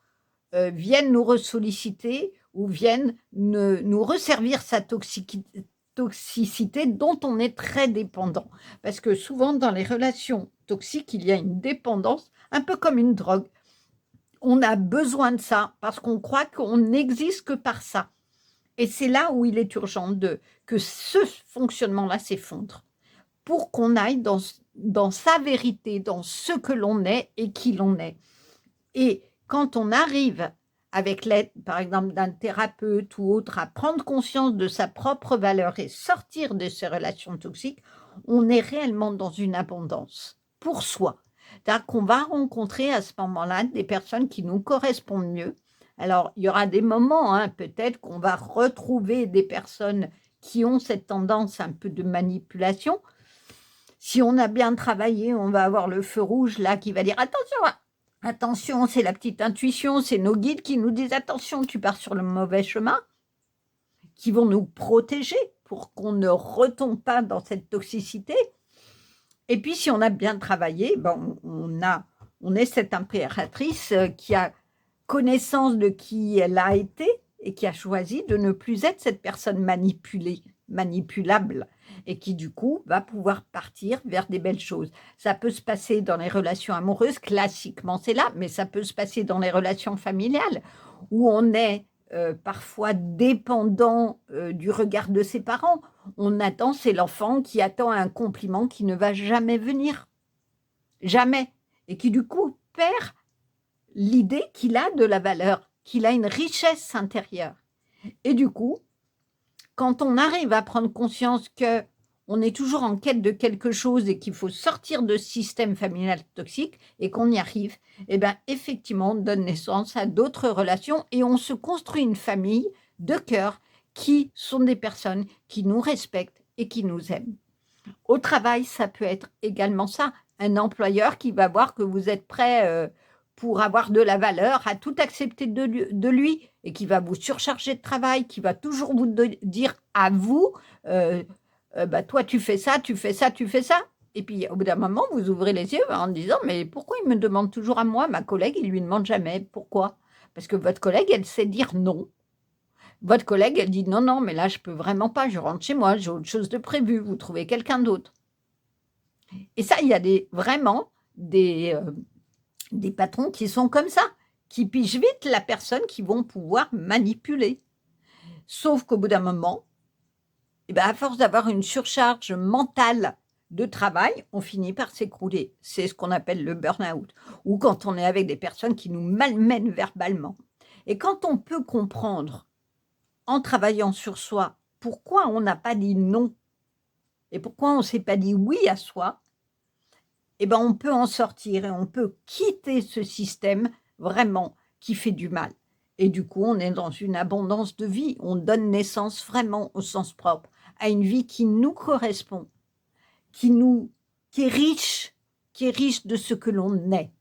vienne nous ressolliciter ou vienne nous resservir sa toxicité dont on est très dépendant. Parce que souvent, dans les relations toxiques, il y a une dépendance, un peu comme une drogue. On a besoin de ça parce qu'on croit qu'on n'existe que par ça. Et c'est là où il est urgent que ce fonctionnement-là s'effondre pour qu'on aille dans dans sa vérité, dans ce que l'on est et qui l'on est. Et quand on arrive avec l'aide, par exemple, d'un thérapeute ou autre, à prendre conscience de sa propre valeur et sortir de ces relations toxiques, on est réellement dans une abondance pour soi. C'est-à-dire qu'on va rencontrer à ce moment-là des personnes qui nous correspondent mieux. Alors, il y aura des moments, hein, peut-être qu'on va retrouver des personnes qui ont cette tendance un peu de manipulation. Si on a bien travaillé, on va avoir le feu rouge là qui va dire attention, attention, c'est la petite intuition, c'est nos guides qui nous disent attention, tu pars sur le mauvais chemin, qui vont nous protéger pour qu'on ne retombe pas dans cette toxicité. Et puis si on a bien travaillé, ben, on est cette impératrice qui a connaissance de qui elle a été et qui a choisi de ne plus être cette personne manipulée, manipulable, et qui du coup va pouvoir partir vers des belles choses. Ça peut se passer dans les relations amoureuses, classiquement c'est là, mais ça peut se passer dans les relations familiales, où on est parfois dépendant du regard de ses parents. On attend, c'est l'enfant qui attend un compliment qui ne va jamais venir. Jamais. Et qui du coup perd l'idée qu'il a de la valeur, qu'il a une richesse intérieure. Et du coup, quand on arrive à prendre conscience que on est toujours en quête de quelque chose et qu'il faut sortir de ce système familial toxique et qu'on y arrive, eh bien, effectivement, on donne naissance à d'autres relations et on se construit une famille de cœur qui sont des personnes qui nous respectent et qui nous aiment. Au travail, ça peut être également ça. Un employeur qui va voir que vous êtes prêt pour avoir de la valeur, à tout accepter de lui et qui va vous surcharger de travail, qui va toujours vous dire à vous, bah, toi tu fais ça, tu fais ça, tu fais ça. Et puis au bout d'un moment, vous ouvrez les yeux en disant, mais pourquoi il me demande toujours à moi? Ma collègue, il lui demande jamais. Pourquoi? Parce que votre collègue, elle sait dire non. Votre collègue, elle dit non, non, mais là, je peux vraiment pas, je rentre chez moi, j'ai autre chose de prévu, vous trouvez quelqu'un d'autre. Et ça, il y a vraiment des patrons qui sont comme ça, qui pigent vite la personne qui vont pouvoir manipuler. Sauf qu'au bout d'un moment, eh ben, à force d'avoir une surcharge mentale de travail, on finit par s'écrouler. C'est ce qu'on appelle le burn-out, ou quand on est avec des personnes qui nous malmènent verbalement. Et quand on peut comprendre en travaillant sur soi, pourquoi on n'a pas dit non et pourquoi on ne s'est pas dit oui à soi, eh ben on peut en sortir et on peut quitter ce système vraiment qui fait du mal. Et du coup, on est dans une abondance de vie. On donne naissance vraiment au sens propre à une vie qui nous correspond, qui est riche de ce que l'on est,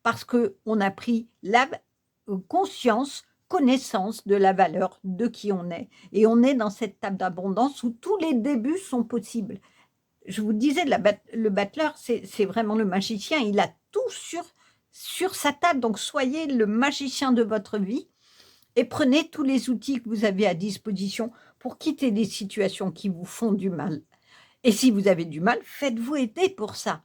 parce qu'on a pris la conscience, connaissance de la valeur de qui on est. Et on est dans cette table d'abondance où tous les débuts sont possibles. Je vous disais, le battleur, c'est vraiment le magicien. Il a tout sur sa table. Donc, soyez le magicien de votre vie et prenez tous les outils que vous avez à disposition pour quitter des situations qui vous font du mal. Et si vous avez du mal, faites-vous aider pour ça.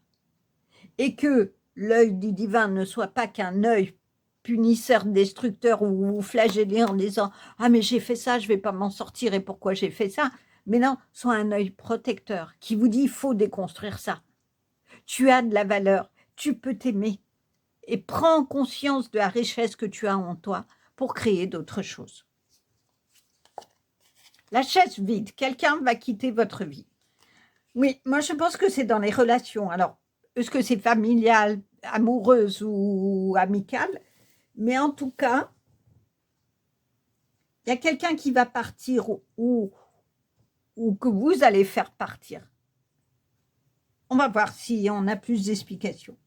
Et que l'œil du divin ne soit pas qu'un œil punisseur, destructeur ou vous flagellez en disant « Ah mais j'ai fait ça, je ne vais pas m'en sortir et pourquoi j'ai fait ça ?» Mais non, soit un œil protecteur qui vous dit « Il faut déconstruire ça. Tu as de la valeur, tu peux t'aimer et prends conscience de la richesse que tu as en toi pour créer d'autres choses. » La chaise vide, quelqu'un va quitter votre vie. Oui, moi je pense que c'est dans les relations. Alors, est-ce que c'est familial, amoureuse ou amicale? Mais en tout cas, il y a quelqu'un qui va partir ou que vous allez faire partir. On va voir si on a plus d'explications.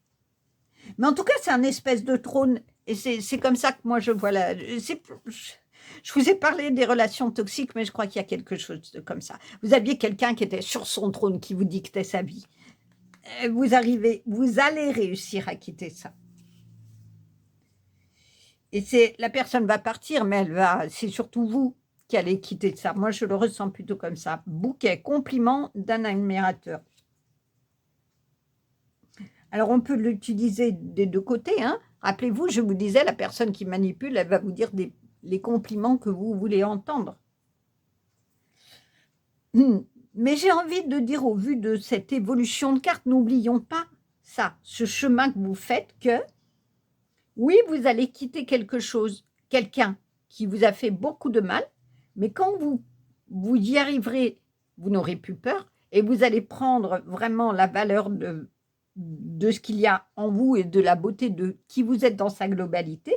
Mais en tout cas, c'est un espèce de trône. Et c'est comme ça que moi je vois je vous ai parlé des relations toxiques, mais je crois qu'il y a quelque chose de comme ça. Vous aviez quelqu'un qui était sur son trône, qui vous dictait sa vie. Vous allez réussir à quitter ça. Et la personne va partir, mais c'est surtout vous qui allez quitter ça. Moi, je le ressens plutôt comme ça. Bouquet, compliment d'un admirateur. Alors, on peut l'utiliser des deux côtés. Hein. Rappelez-vous, je vous disais, la personne qui manipule, elle va vous dire les compliments que vous voulez entendre. Mais j'ai envie de dire, au vu de cette évolution de cartes, n'oublions pas ça, ce chemin que vous faites, que oui, vous allez quitter quelque chose, quelqu'un qui vous a fait beaucoup de mal, mais quand vous y arriverez, vous n'aurez plus peur et vous allez prendre vraiment la valeur de ce qu'il y a en vous et de la beauté de qui vous êtes dans sa globalité.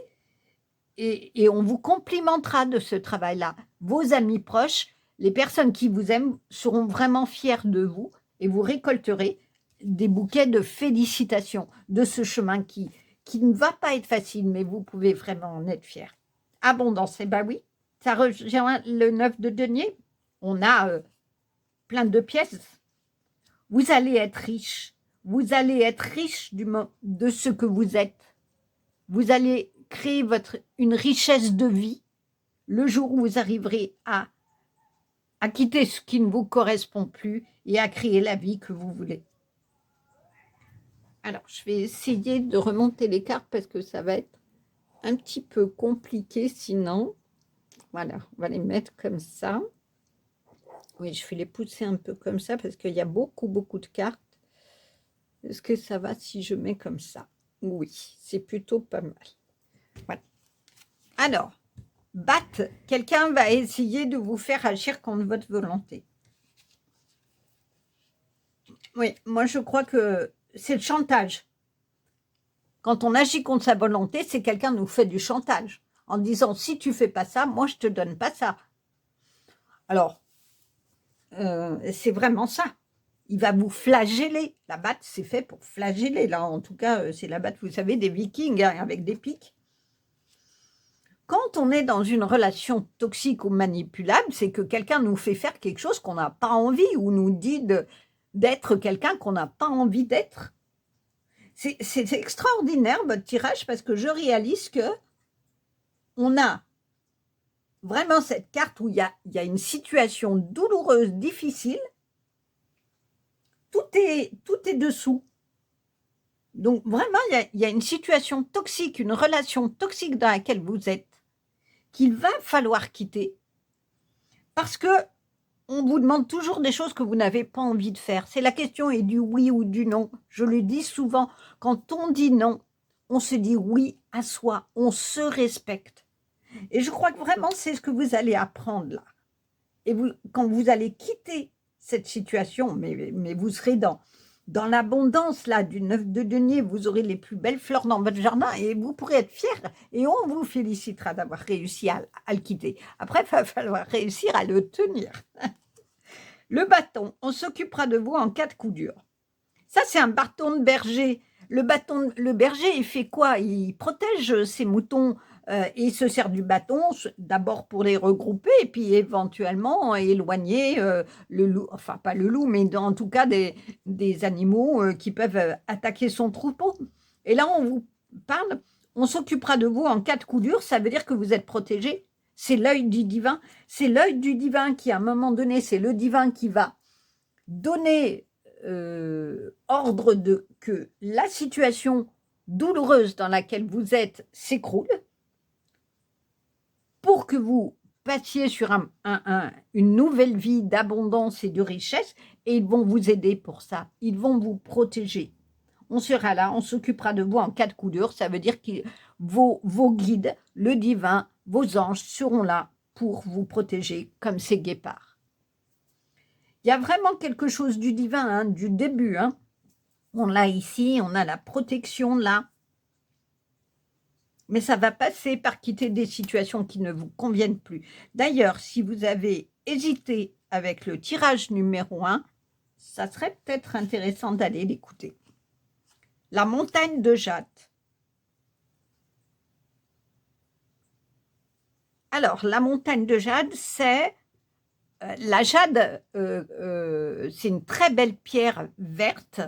Et on vous complimentera de ce travail-là. Vos amis proches, les personnes qui vous aiment seront vraiment fiers de vous et vous récolterez des bouquets de félicitations de ce chemin qui ne va pas être facile, mais vous pouvez vraiment en être fiers. Abondance, eh bien oui, ça rejoint le 9 de denier. On a plein de pièces. Vous allez être riche. Vous allez être riche de ce que vous êtes. Vous allez créer une richesse de vie le jour où vous arriverez à quitter ce qui ne vous correspond plus et à créer la vie que vous voulez. Alors, je vais essayer de remonter les cartes parce que ça va être un petit peu compliqué sinon. Voilà, on va les mettre comme ça. Oui, je vais les pousser un peu comme ça parce qu'il y a beaucoup de cartes. Est-ce que ça va si je mets comme ça? Oui, c'est plutôt pas mal. Voilà. Alors, batte, quelqu'un va essayer de vous faire agir contre votre volonté. Oui, moi je crois que c'est le chantage. Quand on agit contre sa volonté, c'est quelqu'un nous fait du chantage en disant si tu fais pas ça, moi je te donne pas ça. Alors, c'est vraiment ça. Il va vous flageller. La batte, c'est fait pour flageller. Là, en tout cas, c'est la batte, vous savez, des Vikings hein, avec des pics. Quand on est dans une relation toxique ou manipulable, c'est que quelqu'un nous fait faire quelque chose qu'on n'a pas envie ou nous dit d'être quelqu'un qu'on n'a pas envie d'être. C'est extraordinaire votre tirage parce que je réalise que on a vraiment cette carte où il y a une situation douloureuse, difficile. Tout est dessous. Donc vraiment, il y a une situation toxique, une relation toxique dans laquelle vous êtes, qu'il va falloir quitter parce que on vous demande toujours des choses que vous n'avez pas envie de faire. C'est la question est du oui ou du non. Je le dis souvent, quand on dit non, on se dit oui à soi, on se respecte. Et je crois que vraiment, c'est ce que vous allez apprendre là. Et quand vous allez quitter cette situation, mais vous serez dans l'abondance là du 9 de denier, vous aurez les plus belles fleurs dans votre jardin et vous pourrez être fiers et on vous félicitera d'avoir réussi à le quitter. Après, il va falloir réussir à le tenir. Le bâton, on s'occupera de vous en cas de coup dur. Ça, c'est un bâton de berger. Le berger, il fait quoi? Il protège ses moutons et il se sert du bâton d'abord pour les regrouper et puis éventuellement éloigner le loup, enfin pas le loup, mais en tout cas des animaux qui peuvent attaquer son troupeau. Et là, on vous parle, on s'occupera de vous en cas de coup dur, ça veut dire que vous êtes protégé. C'est l'œil du divin. C'est l'œil du divin qui, à un moment donné, c'est le divin qui va donner ordre que la situation douloureuse dans laquelle vous êtes s'écroule pour que vous passiez sur une nouvelle vie d'abondance et de richesse et ils vont vous aider pour ça. Ils vont vous protéger. On sera là, on s'occupera de vous en cas de coup dur. Ça veut dire que vos guides, le divin, vos anges seront là pour vous protéger comme ces guépards. Il y a vraiment quelque chose du divin, hein, du début. Hein. On l'a ici, on a la protection là. Mais ça va passer par quitter des situations qui ne vous conviennent plus. D'ailleurs, si vous avez hésité avec le tirage numéro 1, ça serait peut-être intéressant d'aller l'écouter. La montagne de jade. Alors, la montagne de jade, c'est... la jade, c'est une très belle pierre verte.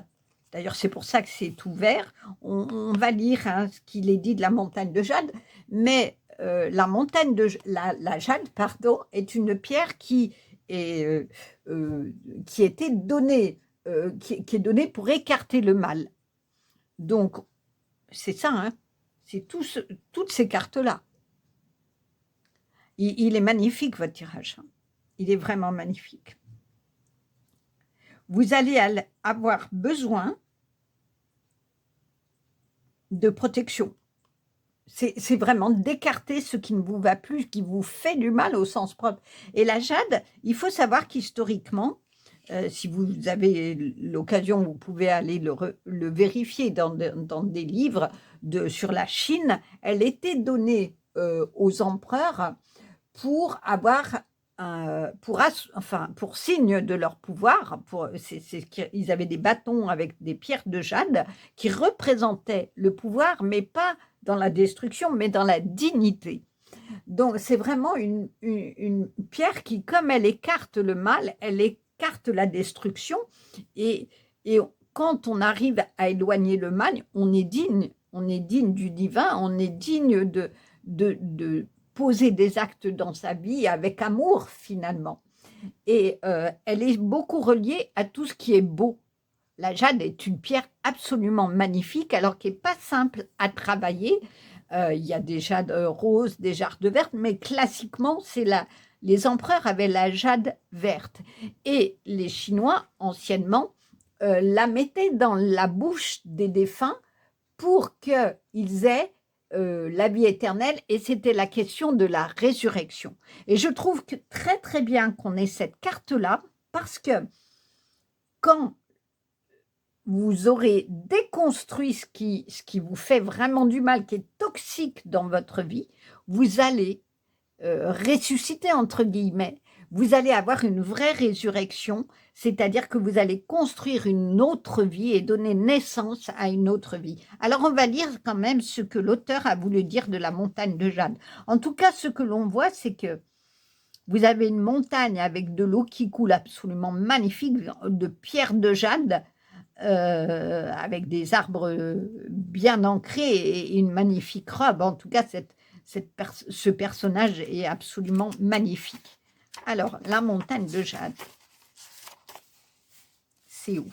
D'ailleurs, c'est pour ça que c'est tout vert. On va lire hein, ce qu'il est dit de la montagne de jade. Mais la montagne de la jade, pardon, est une pierre qui était donnée, qui est donnée pour écarter le mal. Donc, c'est ça, hein, c'est toutes ces cartes-là. Il est magnifique, votre tirage. Hein. Il est vraiment magnifique. vous allez avoir besoin de protection. C'est vraiment d'écarter ce qui ne vous va plus, qui vous fait du mal au sens propre. Et la jade, il faut savoir qu'historiquement, si vous avez l'occasion, vous pouvez aller le vérifier dans des livres sur la Chine, elle était donnée aux empereurs pour avoir pour signe de leur pouvoir, ils avaient des bâtons avec des pierres de jade qui représentaient le pouvoir, mais pas dans la destruction, mais dans la dignité. Donc, c'est vraiment une pierre qui, comme elle écarte le mal, elle écarte la destruction. Et, et quand on arrive à éloigner le mal, on est digne du divin, on est digne de poser des actes dans sa vie avec amour, finalement. Et elle est beaucoup reliée à tout ce qui est beau. La jade est une pierre absolument magnifique, alors qu'elle n'est pas simple à travailler. Il y a des jades roses, des jades vertes, mais classiquement, les empereurs avaient la jade verte. Et les Chinois, anciennement, la mettaient dans la bouche des défunts pour qu'ils aient la vie éternelle, et c'était la question de la résurrection. Et je trouve que très très bien qu'on ait cette carte-là, parce que quand vous aurez déconstruit ce qui vous fait vraiment du mal, qui est toxique dans votre vie, vous allez ressusciter, entre guillemets, vous allez avoir une vraie résurrection, c'est-à-dire que vous allez construire une autre vie et donner naissance à une autre vie. Alors on va lire quand même ce que l'auteur a voulu dire de la montagne de jade. En tout cas, ce que l'on voit, c'est que vous avez une montagne avec de l'eau qui coule absolument magnifique, de pierres de jade, avec des arbres bien ancrés et une magnifique robe. En tout cas, ce personnage est absolument magnifique. Alors, la montagne de jade, c'est où?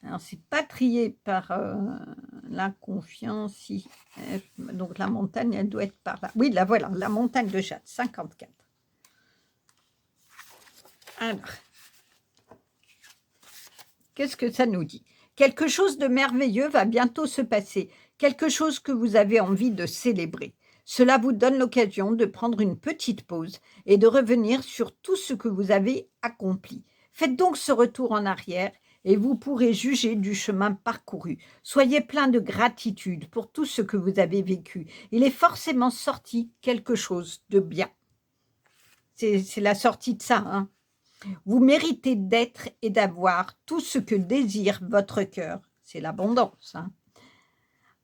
Alors, c'est pas trié par la confiance. Donc, la montagne, elle doit être par là. Oui, là, voilà, la montagne de jade, 54. Alors, qu'est-ce que ça nous dit? Quelque chose de merveilleux va bientôt se passer, quelque chose que vous avez envie de célébrer. Cela vous donne l'occasion de prendre une petite pause et de revenir sur tout ce que vous avez accompli. Faites donc ce retour en arrière et vous pourrez juger du chemin parcouru. Soyez plein de gratitude pour tout ce que vous avez vécu. Il est forcément sorti quelque chose de bien. C'est la sortie de ça, hein. Vous méritez d'être et d'avoir tout ce que désire votre cœur. C'est l'abondance, hein.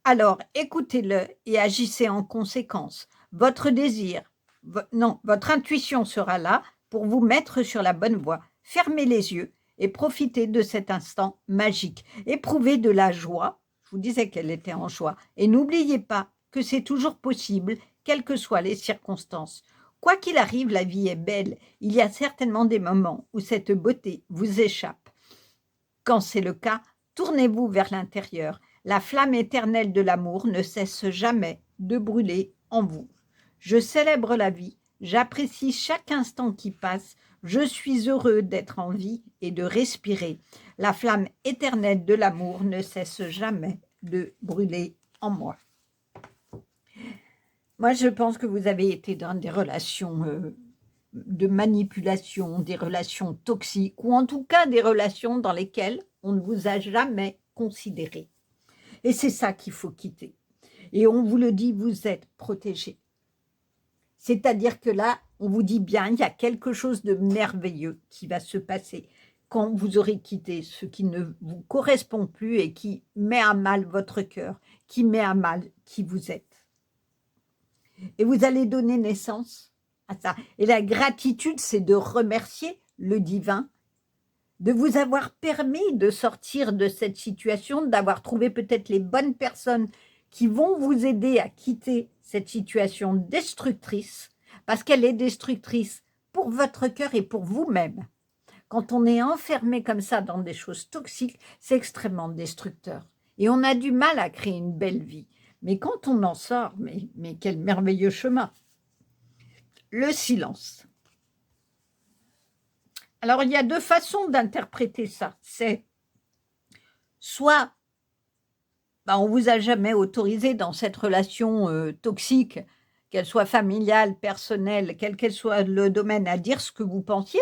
Alors, écoutez-le et agissez en conséquence. Votre désir, votre intuition sera là pour vous mettre sur la bonne voie. Fermez les yeux et profitez de cet instant magique. Éprouvez de la joie. Je vous disais qu'elle était en joie. Et n'oubliez pas que c'est toujours possible, quelles que soient les circonstances. Quoi qu'il arrive, la vie est belle. Il y a certainement des moments où cette beauté vous échappe. Quand c'est le cas, tournez-vous vers l'intérieur. La flamme éternelle de l'amour ne cesse jamais de brûler en vous. Je célèbre la vie, j'apprécie chaque instant qui passe, je suis heureux d'être en vie et de respirer. La flamme éternelle de l'amour ne cesse jamais de brûler en moi. Moi, je pense que vous avez été dans des relations de manipulation, des relations toxiques, ou en tout cas des relations dans lesquelles on ne vous a jamais considéré. Et c'est ça qu'il faut quitter. Et on vous le dit, vous êtes protégé. C'est-à-dire que là, on vous dit bien, il y a quelque chose de merveilleux qui va se passer quand vous aurez quitté ce qui ne vous correspond plus et qui met à mal votre cœur, qui met à mal qui vous êtes. Et vous allez donner naissance à ça. Et la gratitude, c'est de remercier le divin de vous avoir permis de sortir de cette situation, d'avoir trouvé peut-être les bonnes personnes qui vont vous aider à quitter cette situation destructrice, parce qu'elle est destructrice pour votre cœur et pour vous-même. Quand on est enfermé comme ça dans des choses toxiques, c'est extrêmement destructeur. Et on a du mal à créer une belle vie. Mais quand on en sort, mais quel merveilleux chemin! Le silence. Alors, il y a deux façons d'interpréter ça. C'est soit on ne vous a jamais autorisé dans cette relation toxique, qu'elle soit familiale, personnelle, quel qu'elle soit le domaine, à dire ce que vous pensiez.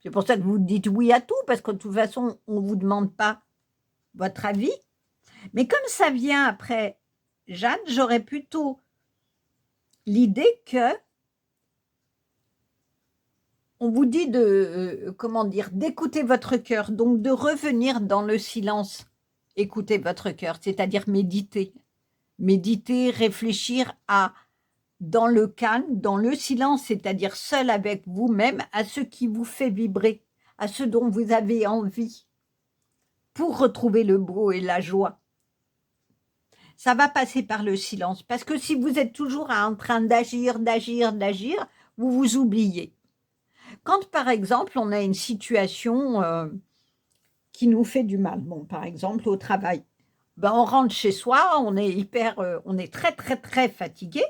C'est pour ça que vous dites oui à tout, parce que de toute façon, on ne vous demande pas votre avis. Mais comme ça vient après Jeanne, j'aurais plutôt l'idée que on vous dit de, d'écouter votre cœur, donc de revenir dans le silence, écouter votre cœur, c'est-à-dire méditer. Méditer, réfléchir dans le calme, dans le silence, c'est-à-dire seul avec vous-même, à ce qui vous fait vibrer, à ce dont vous avez envie, pour retrouver le beau et la joie. Ça va passer par le silence, parce que si vous êtes toujours en train d'agir, vous vous oubliez. Quand, par exemple, on a une situation qui nous fait du mal, par exemple au travail, on rentre chez soi, on est très, très, très fatigué,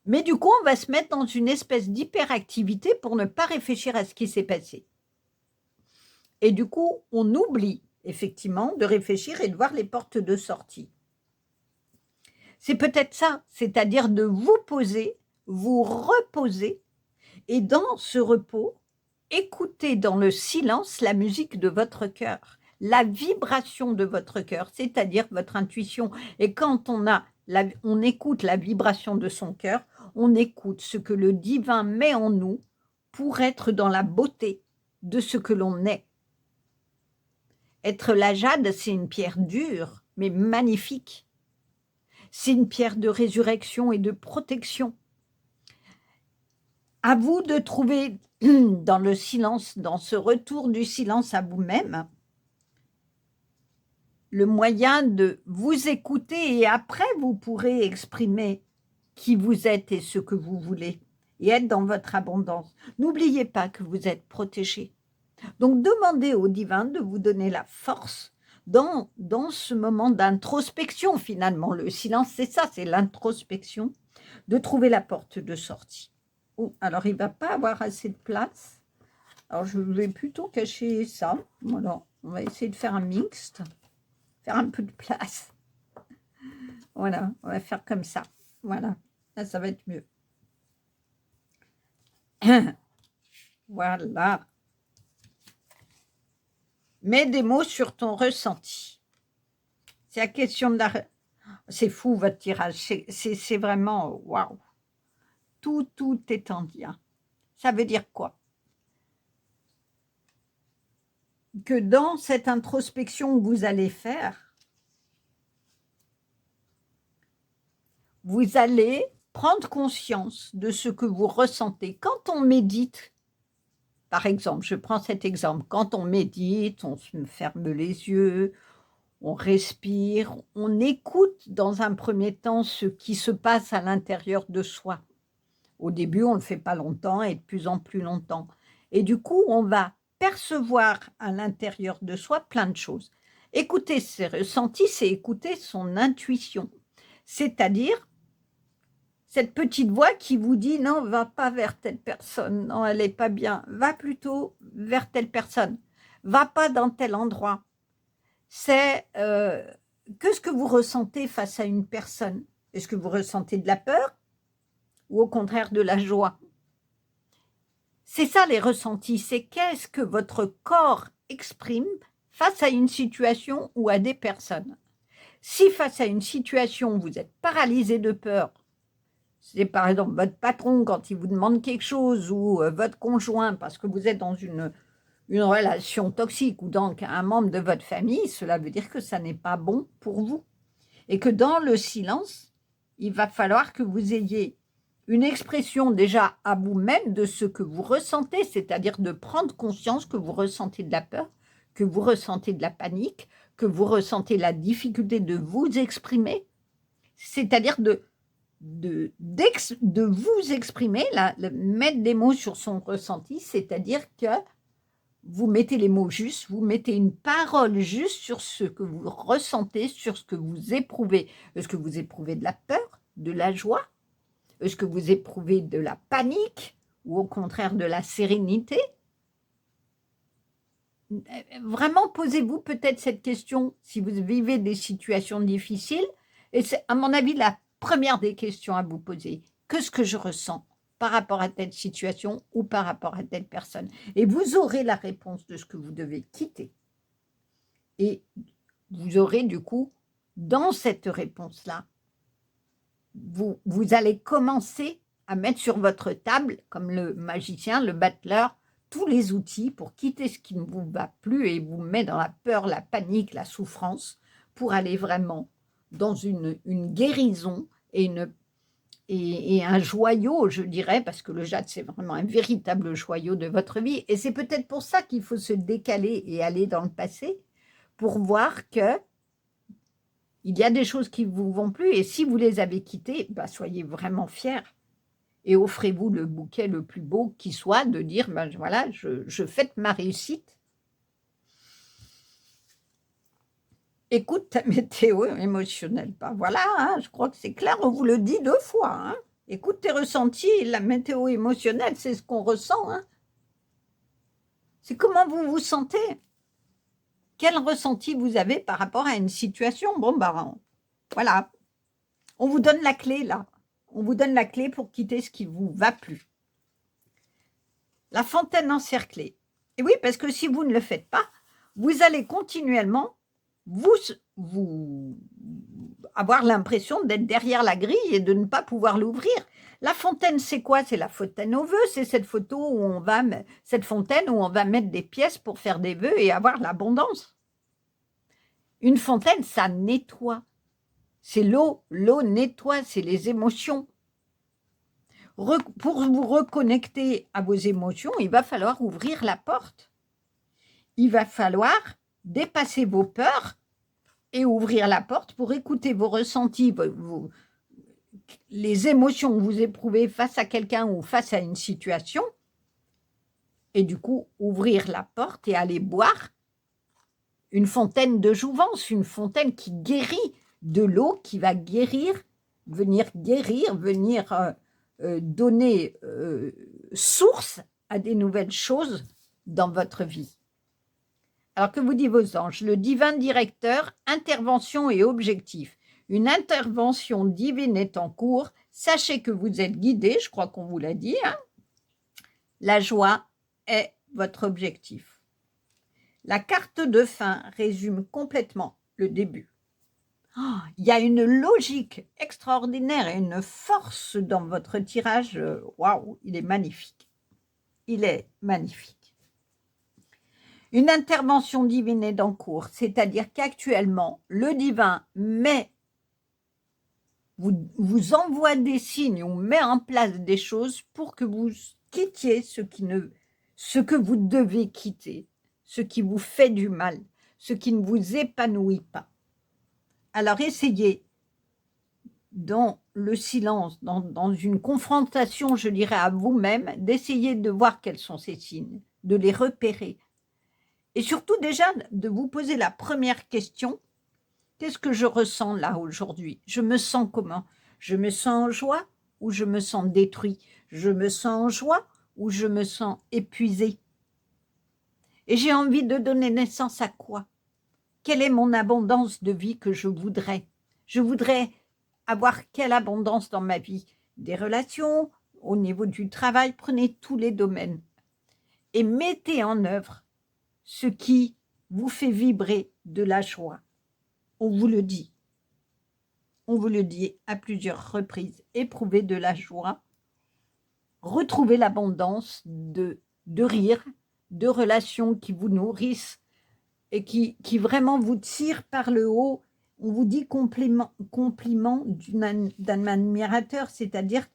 mais du coup, on va se mettre dans une espèce d'hyperactivité pour ne pas réfléchir à ce qui s'est passé. Et du coup, on oublie effectivement de réfléchir et de voir les portes de sortie. C'est peut-être ça, c'est-à-dire de vous poser, vous reposer, et dans ce repos, écoutez dans le silence la musique de votre cœur, la vibration de votre cœur, c'est-à-dire votre intuition. Et quand on écoute la vibration de son cœur, on écoute ce que le divin met en nous pour être dans la beauté de ce que l'on est. Être la jade, c'est une pierre dure, mais magnifique. C'est une pierre de résurrection et de protection. À vous de trouver dans le silence, dans ce retour du silence à vous-même, le moyen de vous écouter, et après vous pourrez exprimer qui vous êtes et ce que vous voulez et être dans votre abondance. N'oubliez pas que vous êtes protégé. Donc demandez au divin de vous donner la force dans ce moment d'introspection finalement. Le silence, c'est ça, c'est l'introspection, de trouver la porte de sortie. Oh, alors il ne va pas avoir assez de place. Alors je vais plutôt cacher ça. Voilà, on va essayer de faire un mixte, faire un peu de place. Voilà, on va faire comme ça. Voilà, là ça va être mieux. Voilà. Mets des mots sur ton ressenti. C'est la question de la... C'est fou votre tirage, c'est vraiment waouh. Tout est en lien. Ça veut dire quoi? Que dans cette introspection que vous allez faire, vous allez prendre conscience de ce que vous ressentez. Quand on médite, par exemple, je prends cet exemple, quand on médite, on se ferme les yeux, on respire, on écoute dans un premier temps ce qui se passe à l'intérieur de soi. Au début, on ne le fait pas longtemps et de plus en plus longtemps. Et du coup, on va percevoir à l'intérieur de soi plein de choses. Écouter ses ressentis, c'est écouter son intuition. C'est-à-dire cette petite voix qui vous dit « Non, va pas vers telle personne, non, elle n'est pas bien, va plutôt vers telle personne, va pas dans tel endroit. » C'est qu'est-ce que vous ressentez face à une personne? Est-ce que vous ressentez de la peur ou au contraire de la joie? C'est ça les ressentis, c'est qu'est-ce que votre corps exprime face à une situation ou à des personnes. Si face à une situation, vous êtes paralysé de peur, c'est par exemple votre patron quand il vous demande quelque chose ou votre conjoint parce que vous êtes dans une relation toxique ou donc un membre de votre famille, cela veut dire que ça n'est pas bon pour vous. Et que dans le silence, il va falloir que vous ayez une expression déjà à vous-même de ce que vous ressentez, c'est-à-dire de prendre conscience que vous ressentez de la peur, que vous ressentez de la panique, que vous ressentez la difficulté de vous exprimer, c'est-à-dire de vous exprimer, mettre des mots sur son ressenti, c'est-à-dire que vous mettez les mots justes, vous mettez une parole juste sur ce que vous ressentez, sur ce que vous éprouvez. Est-ce que vous éprouvez de la peur, de la joie? Est-ce que vous éprouvez de la panique ou au contraire de la sérénité? vraiment posez-vous peut-être cette question si vous vivez des situations difficiles. Et c'est, à mon avis, la première des questions à vous poser. Qu'est-ce que je ressens par rapport à telle situation ou par rapport à telle personne? Et vous aurez la réponse de ce que vous devez quitter. Et vous aurez du coup, dans cette réponse-là, vous allez commencer à mettre sur votre table, comme le magicien, le battleur, tous les outils pour quitter ce qui ne vous va plus et vous met dans la peur, la panique, la souffrance, pour aller vraiment dans une guérison et un joyau, je dirais, parce que le jade, c'est vraiment un véritable joyau de votre vie. Et c'est peut-être pour ça qu'il faut se décaler et aller dans le passé, pour voir que il y a des choses qui ne vous vont plus, et si vous les avez quittées, bah, soyez vraiment fiers. Et offrez-vous le bouquet le plus beau qui soit, de dire, ben voilà, je fête ma réussite. Écoute ta météo émotionnelle. Bah, voilà, hein, je crois que c'est clair, on vous le dit 2 fois. Hein. Écoute tes ressentis, la météo émotionnelle, c'est ce qu'on ressent. Hein. C'est comment vous vous sentez. Quel ressenti vous avez par rapport à une situation. Bon, bah, voilà. On vous donne la clé, là. On vous donne la clé pour quitter ce qui ne vous va plus. La fontaine encerclée. Et oui, parce que si vous ne le faites pas, vous allez continuellement vous avoir l'impression d'être derrière la grille et de ne pas pouvoir l'ouvrir. La fontaine, c'est quoi? C'est la fontaine aux vœux. C'est cette cette fontaine où on va mettre des pièces pour faire des vœux et avoir l'abondance. Une fontaine, ça nettoie. C'est l'eau. L'eau nettoie, c'est les émotions. Pour vous reconnecter à vos émotions, il va falloir ouvrir la porte. Il va falloir dépasser vos peurs et ouvrir la porte pour écouter vos ressentis, les émotions que vous éprouvez face à quelqu'un ou face à une situation. Et du coup, ouvrir la porte et aller boire une fontaine de jouvence, une fontaine qui guérit, de l'eau qui va venir donner source à des nouvelles choses dans votre vie. Alors que vous dit vos anges? Le divin directeur, intervention et objectif. Une intervention divine est en cours. Sachez que vous êtes guidé, je crois qu'on vous l'a dit. Hein. La joie est votre objectif. La carte de fin résume complètement le début. Oh, il y a une logique extraordinaire et une force dans votre tirage. Waouh, il est magnifique. Il est magnifique. Une intervention divine est en cours, c'est-à-dire qu'actuellement, le divin vous envoie des signes ou met en place des choses pour que vous quittiez ce que vous devez quitter, ce qui vous fait du mal, ce qui ne vous épanouit pas. Alors essayez, dans le silence, dans une confrontation, je dirais, à vous-même, d'essayer de voir quels sont ces signes, de les repérer. Et surtout déjà, de vous poser la première question, qu'est-ce que je ressens là aujourd'hui? Je me sens comment? Je me sens en joie ou je me sens détruit? Je me sens en joie ou je me sens épuisé? Et j'ai envie de donner naissance à quoi? Quelle est mon abondance de vie que je voudrais? Je voudrais avoir quelle abondance dans ma vie? Des relations, au niveau du travail, prenez tous les domaines et mettez en œuvre ce qui vous fait vibrer de la joie. On vous le dit. On vous le dit à plusieurs reprises. Éprouvez de la joie, retrouvez l'abondance de rire, de relations qui vous nourrissent et qui vraiment vous tirent par le haut. On vous dit compliment d'un admirateur, c'est-à-dire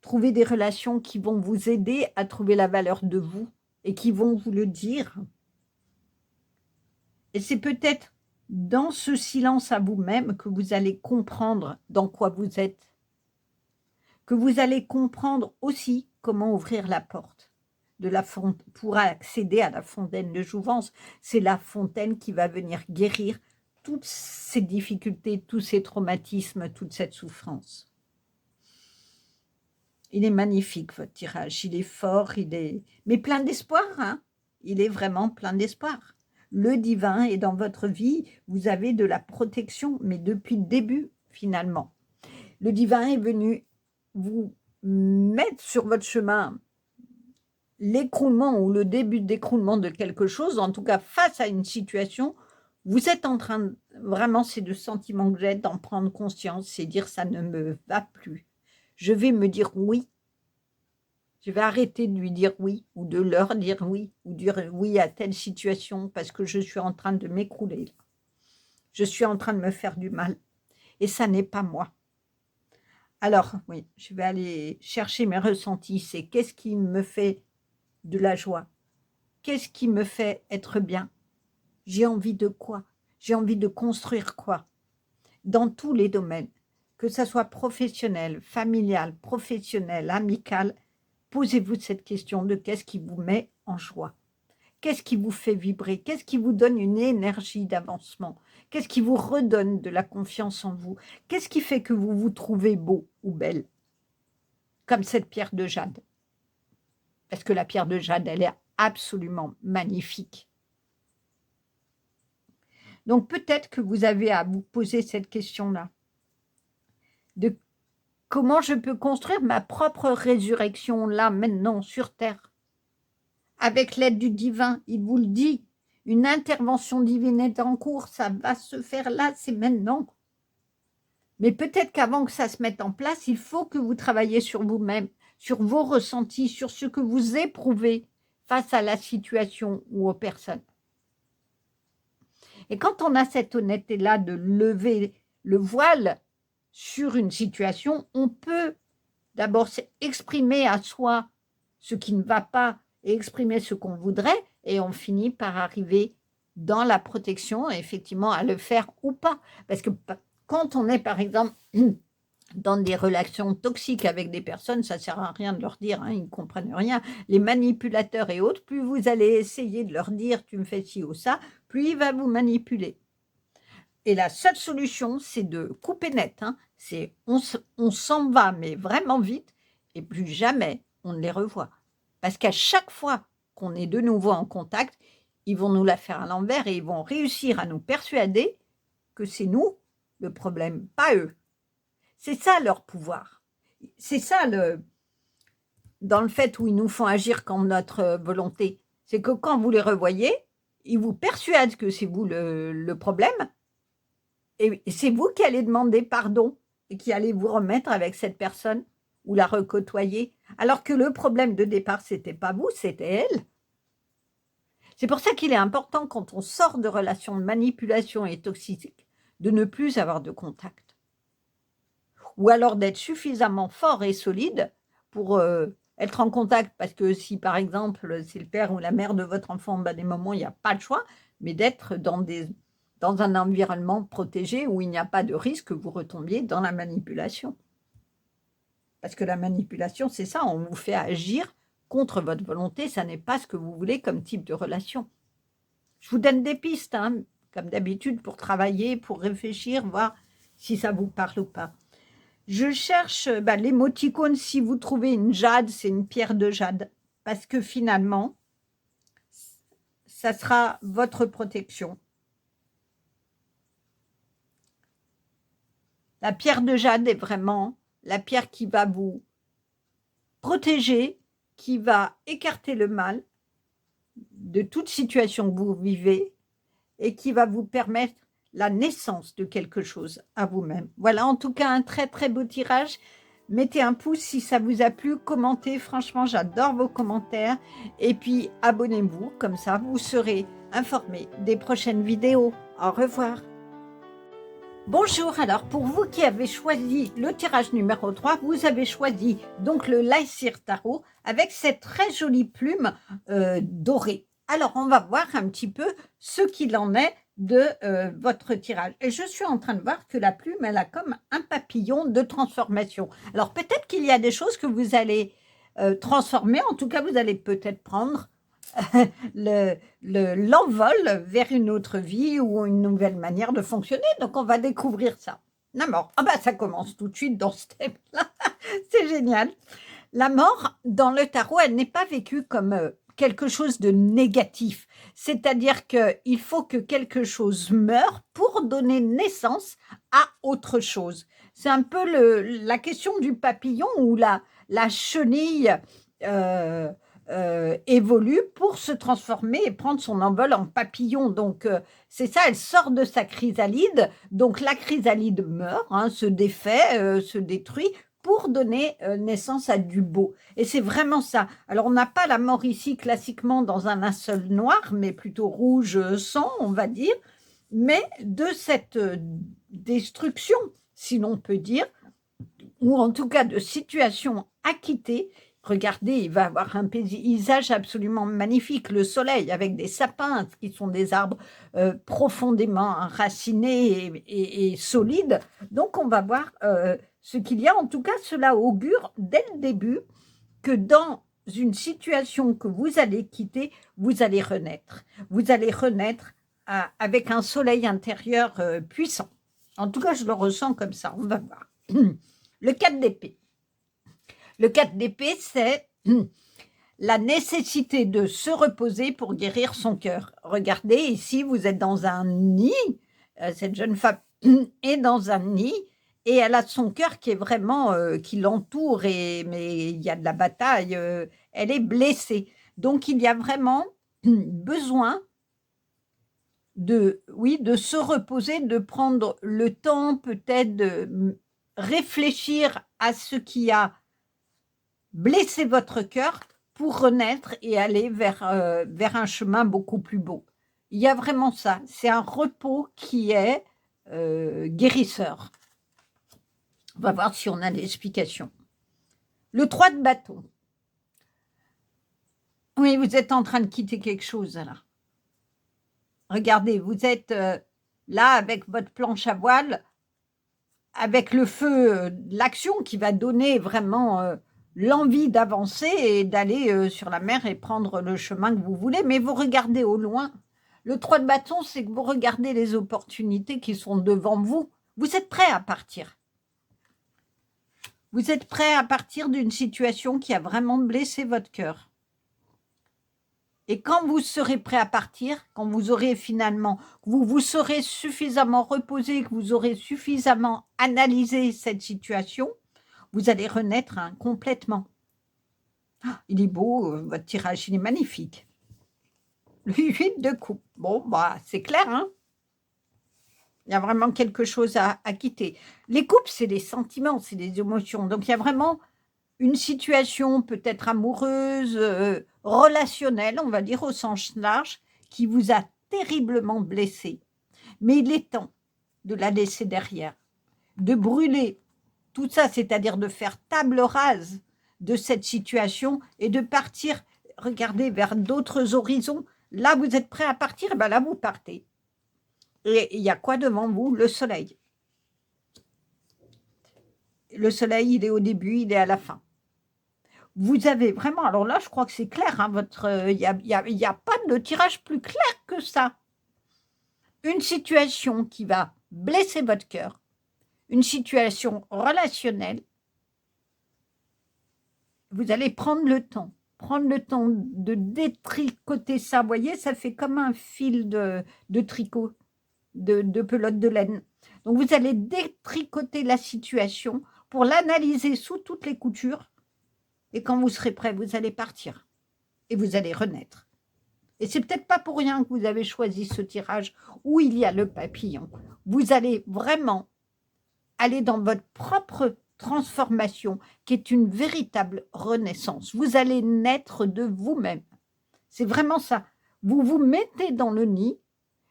trouver des relations qui vont vous aider à trouver la valeur de vous et qui vont vous le dire. Et c'est peut-être dans ce silence à vous-même que vous allez comprendre dans quoi vous êtes, que vous allez comprendre aussi comment ouvrir la porte pour accéder à la fontaine de jouvence. C'est la fontaine qui va venir guérir toutes ces difficultés, tous ces traumatismes, toute cette souffrance. Il est magnifique, votre tirage. Il est fort, mais plein d'espoir. Hein, il est vraiment plein d'espoir. le divin est dans votre vie, vous avez de la protection, mais depuis le début, finalement. Le divin est venu vous mettre sur votre chemin l'écroulement ou le début d'écroulement de quelque chose, en tout cas face à une situation, vous êtes en train, vraiment c'est le sentiment que j'ai, d'en prendre conscience, c'est dire ça ne me va plus. Je vais me dire oui. Je vais arrêter de lui dire oui, ou de leur dire oui, ou dire oui à telle situation, parce que je suis en train de m'écrouler. Je suis en train de me faire du mal. Et ça n'est pas moi. Alors, oui, je vais aller chercher mes ressentis. C'est qu'est-ce qui me fait de la joie? Qu'est-ce qui me fait être bien? J'ai envie de quoi? J'ai envie de construire quoi? Dans tous les domaines, que ça soit professionnel, familial, professionnel, amical, posez-vous cette question de qu'est-ce qui vous met en joie? Qu'est-ce qui vous fait vibrer? Qu'est-ce qui vous donne une énergie d'avancement? Qu'est-ce qui vous redonne de la confiance en vous? Qu'est-ce qui fait que vous vous trouvez beau ou belle? Comme cette pierre de jade. Parce que la pierre de jade, elle est absolument magnifique. Donc peut-être que vous avez à vous poser cette question-là. De comment je peux construire ma propre résurrection là, maintenant, sur Terre? Avec l'aide du divin, il vous le dit. Une intervention divine est en cours, ça va se faire là, c'est maintenant. Mais peut-être qu'avant que ça se mette en place, il faut que vous travailliez sur vous-même, sur vos ressentis, sur ce que vous éprouvez face à la situation ou aux personnes. Et quand on a cette honnêteté-là de lever le voile sur une situation, on peut d'abord exprimer à soi ce qui ne va pas et exprimer ce qu'on voudrait, et on finit par arriver dans la protection, effectivement, à le faire ou pas. Parce que quand on est, par exemple, dans des relations toxiques avec des personnes, ça ne sert à rien de leur dire, hein, ils ne comprennent rien. Les manipulateurs et autres, plus vous allez essayer de leur dire « tu me fais ci ou ça », plus il va vous manipuler. Et la seule solution, c'est de couper net. Hein. C'est on s'en va, mais vraiment vite, et plus jamais on ne les revoit. Parce qu'à chaque fois qu'on est de nouveau en contact, ils vont nous la faire à l'envers et ils vont réussir à nous persuader que c'est nous le problème, pas eux. C'est ça leur pouvoir. C'est ça dans le fait où ils nous font agir comme notre volonté. C'est que quand vous les revoyez, ils vous persuadent que c'est vous le problème. Et c'est vous qui allez demander pardon et qui allez vous remettre avec cette personne ou la recôtoyer. Alors que le problème de départ, ce n'était pas vous, c'était elle. C'est pour ça qu'il est important, quand on sort de relations de manipulation et toxiques, de ne plus avoir de contact. Ou alors d'être suffisamment fort et solide pour être en contact. Parce que si, par exemple, c'est le père ou la mère de votre enfant, ben, des moments, il n'y a pas de choix, mais d'être dans un environnement protégé où il n'y a pas de risque que vous retombiez dans la manipulation. Parce que la manipulation, c'est ça, on vous fait agir contre votre volonté, ça n'est pas ce que vous voulez comme type de relation. Je vous donne des pistes, hein, comme d'habitude, pour travailler, pour réfléchir, voir si ça vous parle ou pas. Je cherche l'émoticône, si vous trouvez une jade, c'est une pierre de jade, parce que finalement, ça sera votre protection. La pierre de jade est vraiment la pierre qui va vous protéger, qui va écarter le mal de toute situation que vous vivez et qui va vous permettre la naissance de quelque chose à vous-même. Voilà, en tout cas, un très très beau tirage. Mettez un pouce si ça vous a plu, commentez, franchement, j'adore vos commentaires. Et puis, abonnez-vous, comme ça, vous serez informés des prochaines vidéos. Au revoir. Bonjour, alors pour vous qui avez choisi le tirage numéro 3, vous avez choisi donc le Lycir Tarot avec cette très jolie plume dorée. Alors on va voir un petit peu ce qu'il en est de votre tirage. Et je suis en train de voir que la plume, elle a comme un papillon de transformation. Alors peut-être qu'il y a des choses que vous allez transformer, en tout cas vous allez peut-être prendre l'envol vers une autre vie ou une nouvelle manière de fonctionner. Donc, on va découvrir ça. La mort. Ah ben, ça commence tout de suite dans ce thème-là. C'est génial. La mort, dans le tarot, elle n'est pas vécue comme quelque chose de négatif. C'est-à-dire qu'il faut que quelque chose meure pour donner naissance à autre chose. C'est un peu la question du papillon où la chenille évolue pour se transformer et prendre son envol en papillon. Donc, c'est ça, elle sort de sa chrysalide. Donc, la chrysalide meurt, hein, se défait, se détruit pour donner naissance à du beau. Et c'est vraiment ça. Alors, on n'a pas la mort ici classiquement dans un linceul noir, mais plutôt rouge sang, on va dire. Mais de cette destruction, si l'on peut dire, ou en tout cas de situation à quitter. Regardez, il va avoir un paysage absolument magnifique, le soleil avec des sapins qui sont des arbres profondément enracinés et solides. Donc on va voir ce qu'il y a. En tout cas, cela augure dès le début que dans une situation que vous allez quitter, vous allez renaître. Vous allez renaître avec un soleil intérieur puissant. En tout cas, je le ressens comme ça. On va voir. Le 4 d'épée. Le 4 d'épée, c'est la nécessité de se reposer pour guérir son cœur. Regardez, ici, vous êtes dans un nid. Cette jeune femme est dans un nid et elle a son cœur qui est vraiment, qui l'entoure, mais il y a de la bataille. Elle est blessée. Donc, il y a vraiment besoin de se reposer, de prendre le temps peut-être de réfléchir à ce qui a blessé votre cœur pour renaître et aller vers un chemin beaucoup plus beau. Il y a vraiment ça. C'est un repos qui est guérisseur. On va voir si on a l'explication. Le 3 de bâton. Oui, vous êtes en train de quitter quelque chose là. Regardez, vous êtes là avec votre planche à voile, avec le feu de l'action qui va donner vraiment l'envie d'avancer et d'aller sur la mer et prendre le chemin que vous voulez. Mais vous regardez au loin. Le 3 de bâton, c'est que vous regardez les opportunités qui sont devant vous. Vous êtes prêt à partir. Vous êtes prêt à partir d'une situation qui a vraiment blessé votre cœur. Et quand vous serez prêt à partir, quand vous aurez finalement, vous vous serez suffisamment reposé, que vous aurez suffisamment analysé cette situation, vous allez renaître complètement. Ah, il est beau, votre tirage, il est magnifique. Le 8 de coupe. Bon, bah, c'est clair, hein? Il y a vraiment quelque chose à quitter. Les coupes, c'est des sentiments, c'est des émotions. Donc, il y a vraiment une situation peut-être amoureuse, relationnelle, on va dire au sens large, qui vous a terriblement blessé. Mais il est temps de la laisser derrière, de brûler tout ça, c'est-à-dire de faire table rase de cette situation et de partir, regardez, vers d'autres horizons. Là, vous êtes prêt à partir, et bien là, vous partez. Et il y a quoi devant vous? Le soleil. Le soleil, il est au début, il est à la fin. Vous avez vraiment, alors là, je crois que c'est clair, hein, il n'y a pas de tirage plus clair que ça. Une situation qui va blesser votre cœur, une situation relationnelle, vous allez prendre le temps de détricoter ça. Vous voyez, ça fait comme un fil de tricot, de pelote de laine. Donc, vous allez détricoter la situation pour l'analyser sous toutes les coutures. Et quand vous serez prêt, vous allez partir. Et vous allez renaître. Et c'est peut-être pas pour rien que vous avez choisi ce tirage où il y a le papillon. Vous allez vraiment aller dans votre propre transformation qui est une véritable renaissance. Vous allez naître de vous-même. C'est vraiment ça. Vous vous mettez dans le nid.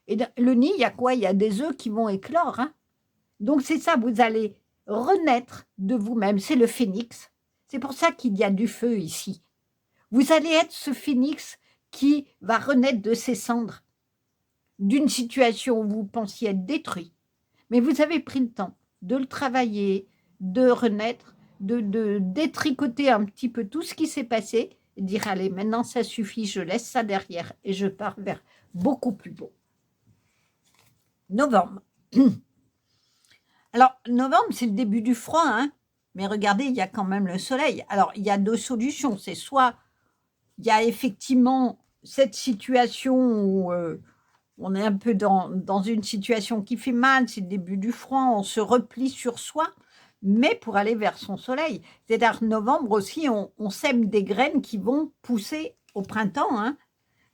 Et le nid, il y a quoi? Il y a des œufs qui vont éclore. Hein. Donc c'est ça, vous allez renaître de vous-même. C'est le phénix. C'est pour ça qu'il y a du feu ici. Vous allez être ce phénix qui va renaître de ses cendres, d'une situation où vous pensiez être détruit. Mais vous avez pris le temps de le travailler, de renaître, de détricoter un petit peu tout ce qui s'est passé et dire, allez, maintenant ça suffit, je laisse ça derrière et je pars vers beaucoup plus beau. Novembre. Alors, novembre, c'est le début du froid, hein. Mais regardez, il y a quand même le soleil. Alors, il y a deux solutions. C'est soit il y a effectivement cette situation où on est un peu dans une situation qui fait mal, c'est le début du froid, on se replie sur soi, mais pour aller vers son soleil. C'est-à-dire novembre aussi, on sème des graines qui vont pousser au printemps, hein.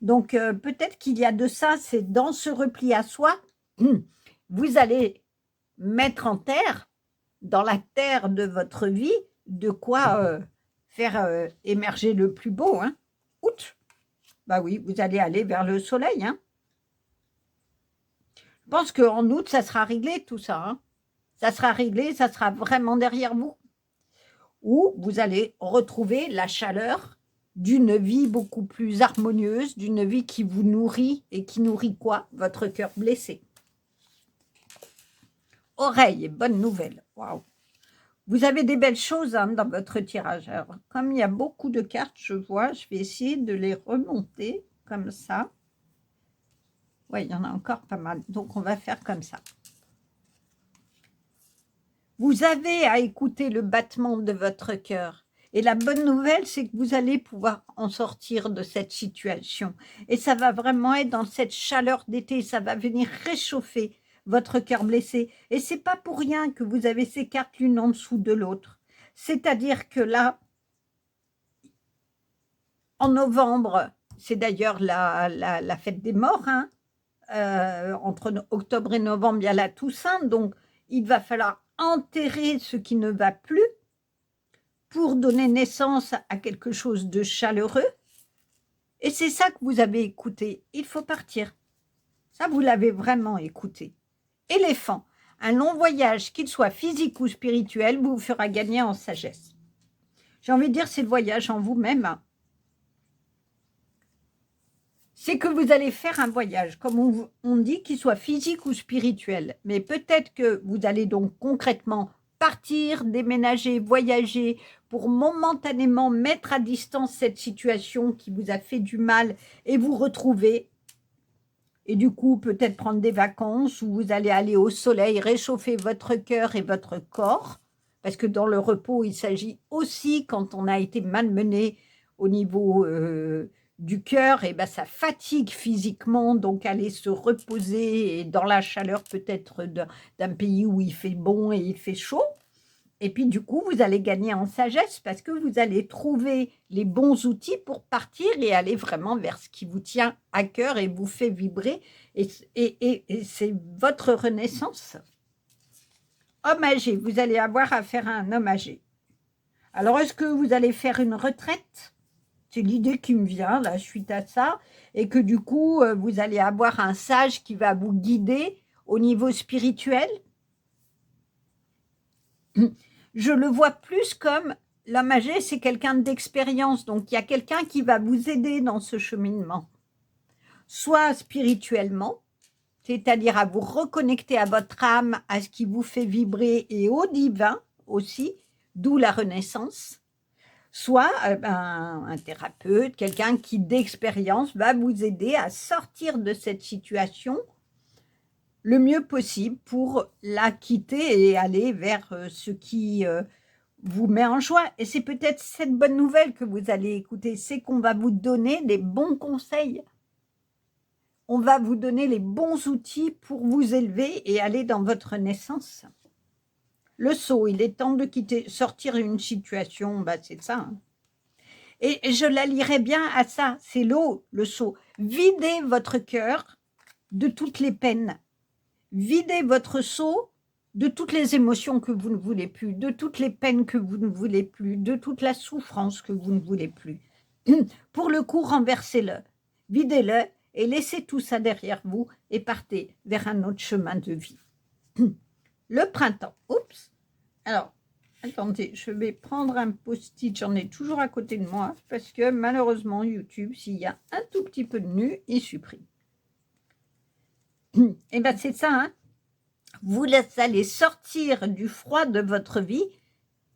Donc peut-être qu'il y a de ça, c'est dans ce repli à soi, vous allez mettre en terre, dans la terre de votre vie, de quoi faire émerger le plus beau, hein. Août, bah oui, vous allez aller vers le soleil, hein. Je pense qu'en août, ça sera réglé tout ça, hein. Ça sera réglé, ça sera vraiment derrière vous. Où vous allez retrouver la chaleur d'une vie beaucoup plus harmonieuse, d'une vie qui vous nourrit et qui nourrit quoi? Votre cœur blessé. Oreille, bonne nouvelle. Waouh! Vous avez des belles choses hein, dans votre tirage. Alors, comme il y a beaucoup de cartes, je vois, je vais essayer de les remonter comme ça. Oui, il y en a encore pas mal. Donc, on va faire comme ça. Vous avez à écouter le battement de votre cœur. Et la bonne nouvelle, c'est que vous allez pouvoir en sortir de cette situation. Et ça va vraiment être dans cette chaleur d'été, ça va venir réchauffer votre cœur blessé. Et c'est pas pour rien que vous avez ces cartes l'une en dessous de l'autre. C'est-à-dire que là, en novembre, c'est d'ailleurs la fête des morts, hein, entre octobre et novembre, il y a la Toussaint, donc il va falloir enterrer ce qui ne va plus pour donner naissance à quelque chose de chaleureux. Et c'est ça que vous avez écouté. Il faut partir. Ça, vous l'avez vraiment écouté. Éléphant, un long voyage, qu'il soit physique ou spirituel, vous fera gagner en sagesse. J'ai envie de dire, c'est le voyage en vous-même. C'est que vous allez faire un voyage, comme on dit, qu'il soit physique ou spirituel. Mais peut-être que vous allez donc concrètement partir, déménager, voyager, pour momentanément mettre à distance cette situation qui vous a fait du mal et vous retrouver. Et du coup, peut-être prendre des vacances où vous allez aller au soleil, réchauffer votre cœur et votre corps. Parce que dans le repos, il s'agit aussi, quand on a été malmené au niveau du cœur, et ben ça fatigue physiquement, donc aller se reposer et dans la chaleur peut-être d'un pays où il fait bon et il fait chaud. Et puis du coup, vous allez gagner en sagesse parce que vous allez trouver les bons outils pour partir et aller vraiment vers ce qui vous tient à cœur et vous fait vibrer. Et c'est votre renaissance. Homme âgé, vous allez avoir affaire à un homme âgé. Alors, est-ce que vous allez faire une retraite? C'est l'idée qui me vient, là, suite à ça. Et que du coup, vous allez avoir un sage qui va vous guider au niveau spirituel. Je le vois plus comme l'homme âgé, c'est quelqu'un d'expérience. Donc, il y a quelqu'un qui va vous aider dans ce cheminement. Soit spirituellement, c'est-à-dire à vous reconnecter à votre âme, à ce qui vous fait vibrer et au divin aussi, d'où la renaissance. Soit un thérapeute, quelqu'un qui d'expérience va vous aider à sortir de cette situation le mieux possible pour la quitter et aller vers ce qui vous met en joie. Et c'est peut-être cette bonne nouvelle que vous allez écouter, c'est qu'on va vous donner des bons conseils. On va vous donner les bons outils pour vous élever et aller dans votre naissance. Le saut, il est temps de quitter, sortir une situation, bah c'est ça. Hein. Et je la lirai bien à ça, c'est l'eau, le saut. Videz votre cœur de toutes les peines. Videz votre seau de toutes les émotions que vous ne voulez plus, de toutes les peines que vous ne voulez plus, de toute la souffrance que vous ne voulez plus. Pour le coup, renversez-le, videz-le et laissez tout ça derrière vous et partez vers un autre chemin de vie. Le printemps. Oups. Alors, attendez, je vais prendre un post-it, j'en ai toujours à côté de moi, parce que malheureusement, YouTube, s'il y a un tout petit peu de nu, il supprime. Et bien, c'est ça, hein. Vous allez sortir du froid de votre vie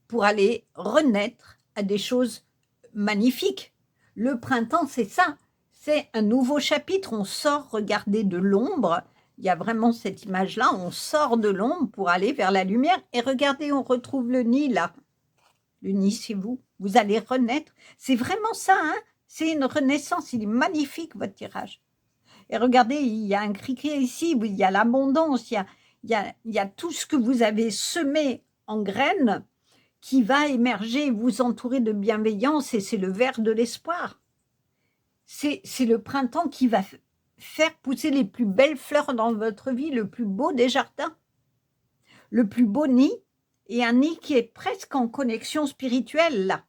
pour aller renaître à des choses magnifiques. Le printemps, c'est ça. C'est un nouveau chapitre. On sort, regardez, de l'ombre. Il y a vraiment cette image-là. On sort de l'ombre pour aller vers la lumière. Et regardez, on retrouve le nid là. Le nid, c'est vous. Vous allez renaître. C'est vraiment ça, hein. C'est une renaissance, il est magnifique votre tirage. Et regardez, il y a un criquet ici, il y a l'abondance, il y a tout ce que vous avez semé en graines qui va émerger, vous entourer de bienveillance, et c'est le vert de l'espoir. C'est le printemps qui va faire pousser les plus belles fleurs dans votre vie, le plus beau des jardins, le plus beau nid, et un nid qui est presque en connexion spirituelle, là,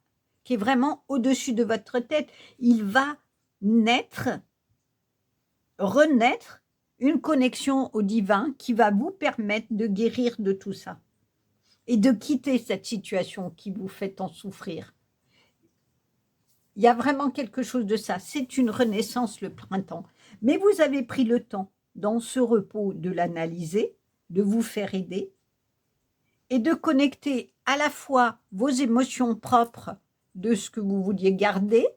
qui est vraiment au-dessus de votre tête. Il va naître, renaître, une connexion au divin qui va vous permettre de guérir de tout ça et de quitter cette situation qui vous fait tant souffrir. Il y a vraiment quelque chose de ça. C'est une renaissance, le printemps. Mais vous avez pris le temps, dans ce repos, de l'analyser, de vous faire aider et de connecter à la fois vos émotions propres de ce que vous vouliez garder,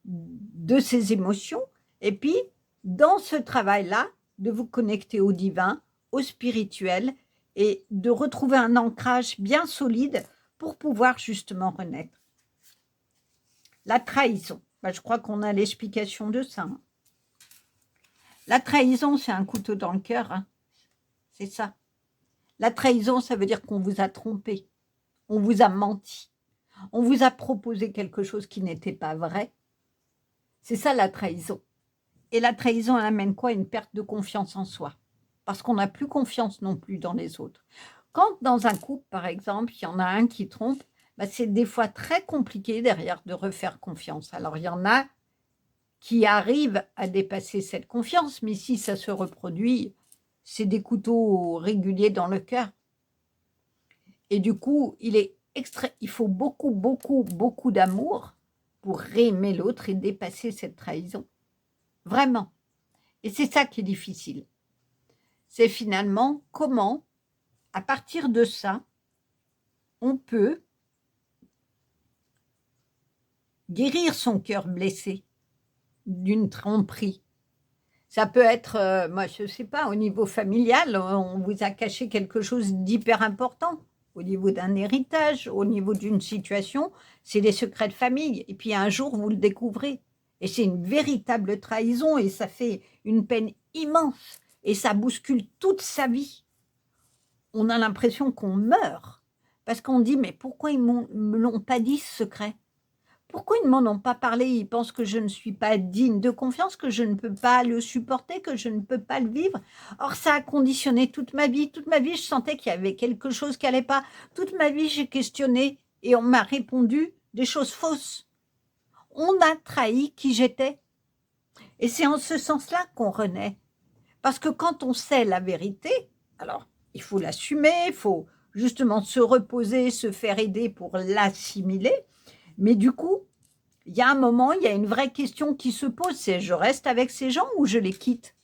de ces émotions, et puis, dans ce travail-là, de vous connecter au divin, au spirituel, et de retrouver un ancrage bien solide pour pouvoir justement renaître. La trahison, je crois qu'on a l'explication de ça. La trahison, c'est un couteau dans le cœur, hein. C'est ça. La trahison, ça veut dire qu'on vous a trompé, on vous a menti, on vous a proposé quelque chose qui n'était pas vrai. C'est ça la trahison. Et la trahison, elle amène quoi? Une perte de confiance en soi. Parce qu'on n'a plus confiance non plus dans les autres. Quand dans un couple, par exemple, il y en a un qui trompe, c'est des fois très compliqué derrière de refaire confiance. Alors, il y en a qui arrivent à dépasser cette confiance, mais si ça se reproduit, c'est des couteaux réguliers dans le cœur. Et du coup, il faut beaucoup, beaucoup, beaucoup d'amour pour réaimer l'autre et dépasser cette trahison. Vraiment. Et c'est ça qui est difficile. C'est finalement comment, à partir de ça, on peut guérir son cœur blessé d'une tromperie. Ça peut être, moi je ne sais pas, au niveau familial, on vous a caché quelque chose d'hyper important, au niveau d'un héritage, au niveau d'une situation, c'est des secrets de famille. Et puis un jour, vous le découvrez. Et c'est une véritable trahison et ça fait une peine immense. Et ça bouscule toute sa vie. On a l'impression qu'on meurt. Parce qu'on dit, mais pourquoi ils ne me l'ont pas dit ce secret? Pourquoi ils ne m'en ont pas parlé? Ils pensent que je ne suis pas digne de confiance, que je ne peux pas le supporter, que je ne peux pas le vivre. Or, ça a conditionné toute ma vie. Toute ma vie, je sentais qu'il y avait quelque chose qui n'allait pas. Toute ma vie, j'ai questionné et on m'a répondu des choses fausses. On a trahi qui j'étais. Et c'est en ce sens-là qu'on renaît. Parce que quand on sait la vérité, alors il faut l'assumer, il faut justement se reposer, se faire aider pour l'assimiler. Mais du coup, il y a un moment, il y a une vraie question qui se pose, c'est je reste avec ces gens ou je les quitte?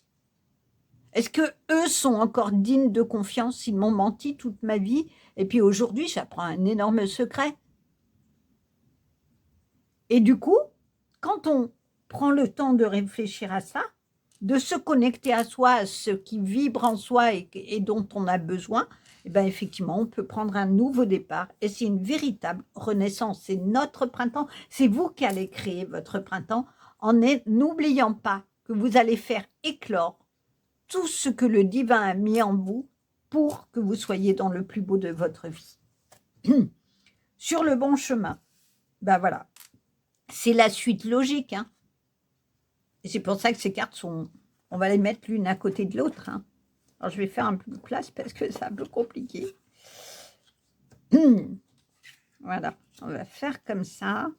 Est-ce qu'eux sont encore dignes de confiance? Ils m'ont menti toute ma vie et puis aujourd'hui, j'apprends un énorme secret. Et du coup, quand on prend le temps de réfléchir à ça, de se connecter à soi, à ce qui vibre en soi et dont on a besoin, et bien effectivement, on peut prendre un nouveau départ. Et c'est une véritable renaissance. C'est notre printemps. C'est vous qui allez créer votre printemps en n'oubliant pas que vous allez faire éclore tout ce que le divin a mis en vous pour que vous soyez dans le plus beau de votre vie. Sur le bon chemin. Ben voilà. C'est la suite logique, hein. Et c'est pour ça que ces cartes sont... On va les mettre l'une à côté de l'autre, hein. Alors, je vais faire un peu de place parce que c'est un peu compliqué. Voilà. On va faire comme ça.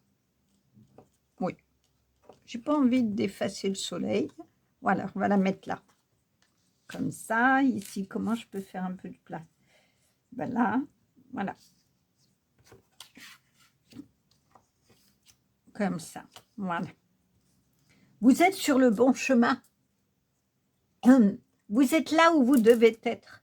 Oui. J'ai pas envie d'effacer le soleil. Voilà, on va la mettre là. Comme ça. Ici, comment je peux faire un peu de place? Voilà. Voilà. Comme ça. Voilà. Vous êtes sur le bon chemin. Vous êtes là où vous devez être.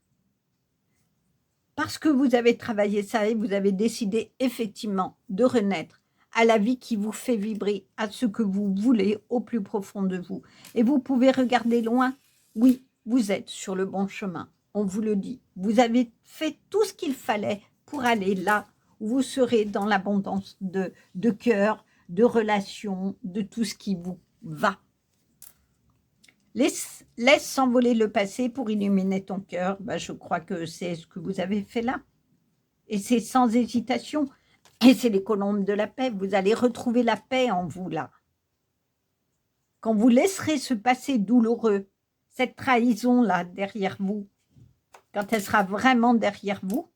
Parce que vous avez travaillé ça et vous avez décidé effectivement de renaître à la vie qui vous fait vibrer, à ce que vous voulez au plus profond de vous. Et vous pouvez regarder loin. Oui, vous êtes sur le bon chemin. On vous le dit. Vous avez fait tout ce qu'il fallait pour aller là où vous serez dans l'abondance de cœur, de relations, de tout ce qui vous va. Laisse s'envoler le passé pour illuminer ton cœur. Je crois que c'est ce que vous avez fait là. Et c'est sans hésitation. Et c'est les colombes de la paix. Vous allez retrouver la paix en vous là. Quand vous laisserez ce passé douloureux, cette trahison-là derrière vous, quand elle sera vraiment derrière vous,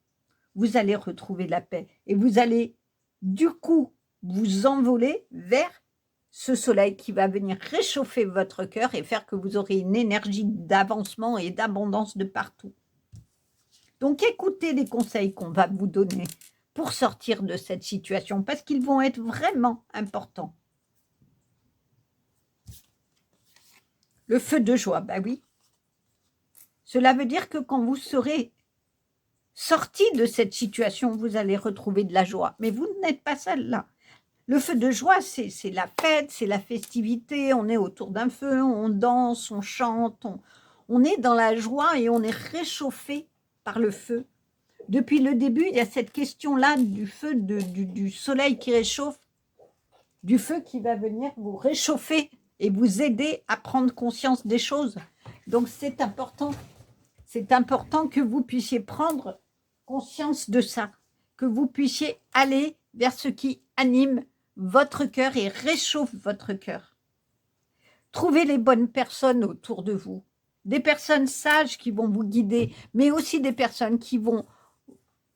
vous allez retrouver la paix. Et vous allez, du coup, vous envoler vers ce soleil qui va venir réchauffer votre cœur et faire que vous aurez une énergie d'avancement et d'abondance de partout. Donc, écoutez les conseils qu'on va vous donner pour sortir de cette situation, parce qu'ils vont être vraiment importants. Le feu de joie, oui. Cela veut dire que quand vous serez sorti de cette situation, vous allez retrouver de la joie. Mais vous n'êtes pas seul là. Le feu de joie, c'est la fête, c'est la festivité, on est autour d'un feu, on danse, on chante, on est dans la joie et on est réchauffé par le feu. Depuis le début, il y a cette question-là du feu, du soleil qui réchauffe, du feu qui va venir vous réchauffer et vous aider à prendre conscience des choses. Donc c'est important que vous puissiez prendre conscience de ça, que vous puissiez aller vers ce qui anime votre cœur et réchauffe votre cœur. Trouvez les bonnes personnes autour de vous, des personnes sages qui vont vous guider, mais aussi des personnes qui vont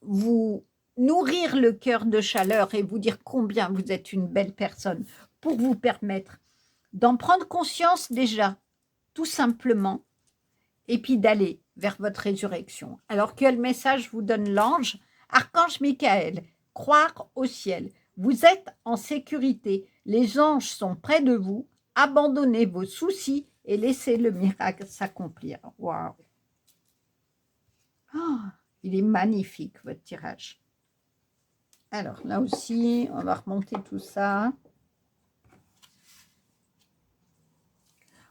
vous nourrir le cœur de chaleur et vous dire combien vous êtes une belle personne, pour vous permettre d'en prendre conscience déjà, tout simplement, et puis d'aller vers votre résurrection. Alors quel message vous donne l'ange? Archange Michael, croire au ciel. Vous êtes en sécurité, les anges sont près de vous, abandonnez vos soucis et laissez le miracle s'accomplir. Waouh! Oh, il est magnifique votre tirage. Alors là aussi, on va remonter tout ça.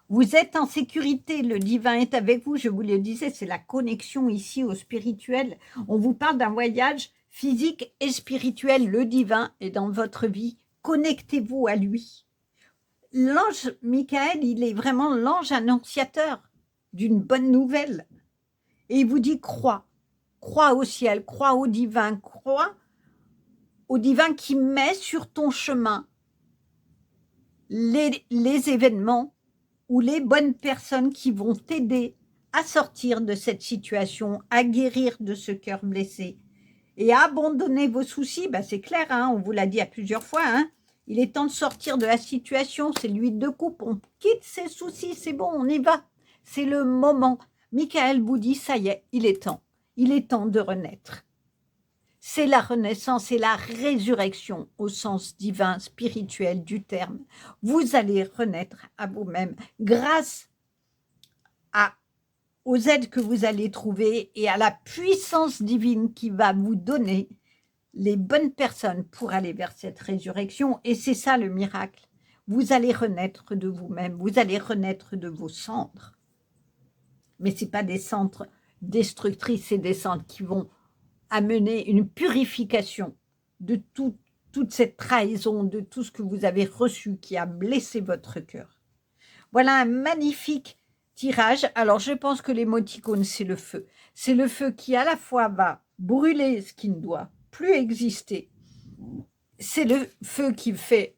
Vous êtes en sécurité, le divin est avec vous, je vous le disais, c'est la connexion ici au spirituel. On vous parle d'un voyage physique et spirituel, le divin est dans votre vie, connectez-vous à lui. L'ange Michael, il est vraiment l'ange annonciateur d'une bonne nouvelle. Et il vous dit crois au ciel, crois au divin qui met sur ton chemin les événements ou les bonnes personnes qui vont t'aider à sortir de cette situation, à guérir de ce cœur blessé et à abandonner vos soucis. C'est clair, on vous l'a dit à plusieurs fois, il est temps de sortir de la situation, c'est l'huile de coupe, on quitte ses soucis, c'est bon, on y va, c'est le moment. Michael vous dit, ça y est, il est temps de renaître. C'est la renaissance et la résurrection au sens divin, spirituel du terme. Vous allez renaître à vous-même grâce aux aides que vous allez trouver et à la puissance divine qui va vous donner les bonnes personnes pour aller vers cette résurrection. Et c'est ça le miracle. Vous allez renaître de vous-même, vous allez renaître de vos cendres. Mais ce n'est pas des cendres destructrices, c'est des cendres qui vont amener une purification de toute cette trahison, de tout ce que vous avez reçu qui a blessé votre cœur. Voilà un magnifique tirage. Alors, je pense que l'émoticône, c'est le feu. C'est le feu qui, à la fois, va brûler ce qui ne doit plus exister. C'est le feu qui fait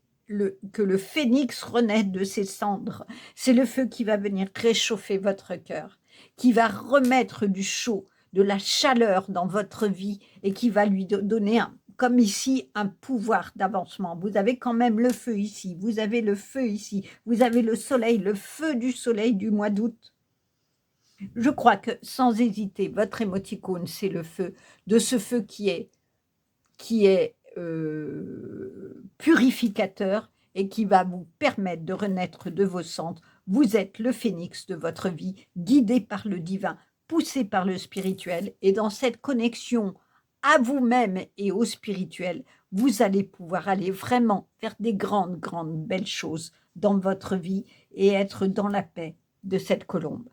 que le phénix renaît de ses cendres. C'est le feu qui va venir réchauffer votre cœur, qui va remettre du chaud, de la chaleur dans votre vie et qui va lui donner, comme ici, un pouvoir d'avancement. Vous avez quand même le feu ici, vous avez le feu ici, vous avez le soleil, le feu du soleil du mois d'août. Je crois que, sans hésiter, votre émoticône, c'est le feu, de ce feu qui est purificateur et qui va vous permettre de renaître de vos cendres. Vous êtes le phénix de votre vie, guidé par le divin, poussé par le spirituel, et dans cette connexion à vous-même et au spirituel, vous allez pouvoir aller vraiment faire des grandes belles choses dans votre vie et être dans la paix de cette colombe.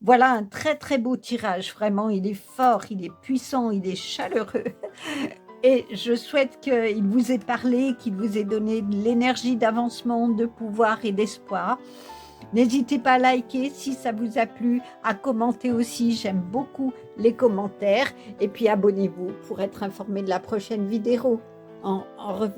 Voilà un très beau tirage, vraiment, il est fort, il est puissant, il est chaleureux. Et je souhaite qu'il vous ait parlé, qu'il vous ait donné de l'énergie d'avancement, de pouvoir et d'espoir. N'hésitez pas à liker si ça vous a plu, à commenter aussi, j'aime beaucoup les commentaires. Et puis abonnez-vous pour être informé de la prochaine vidéo. Au revoir.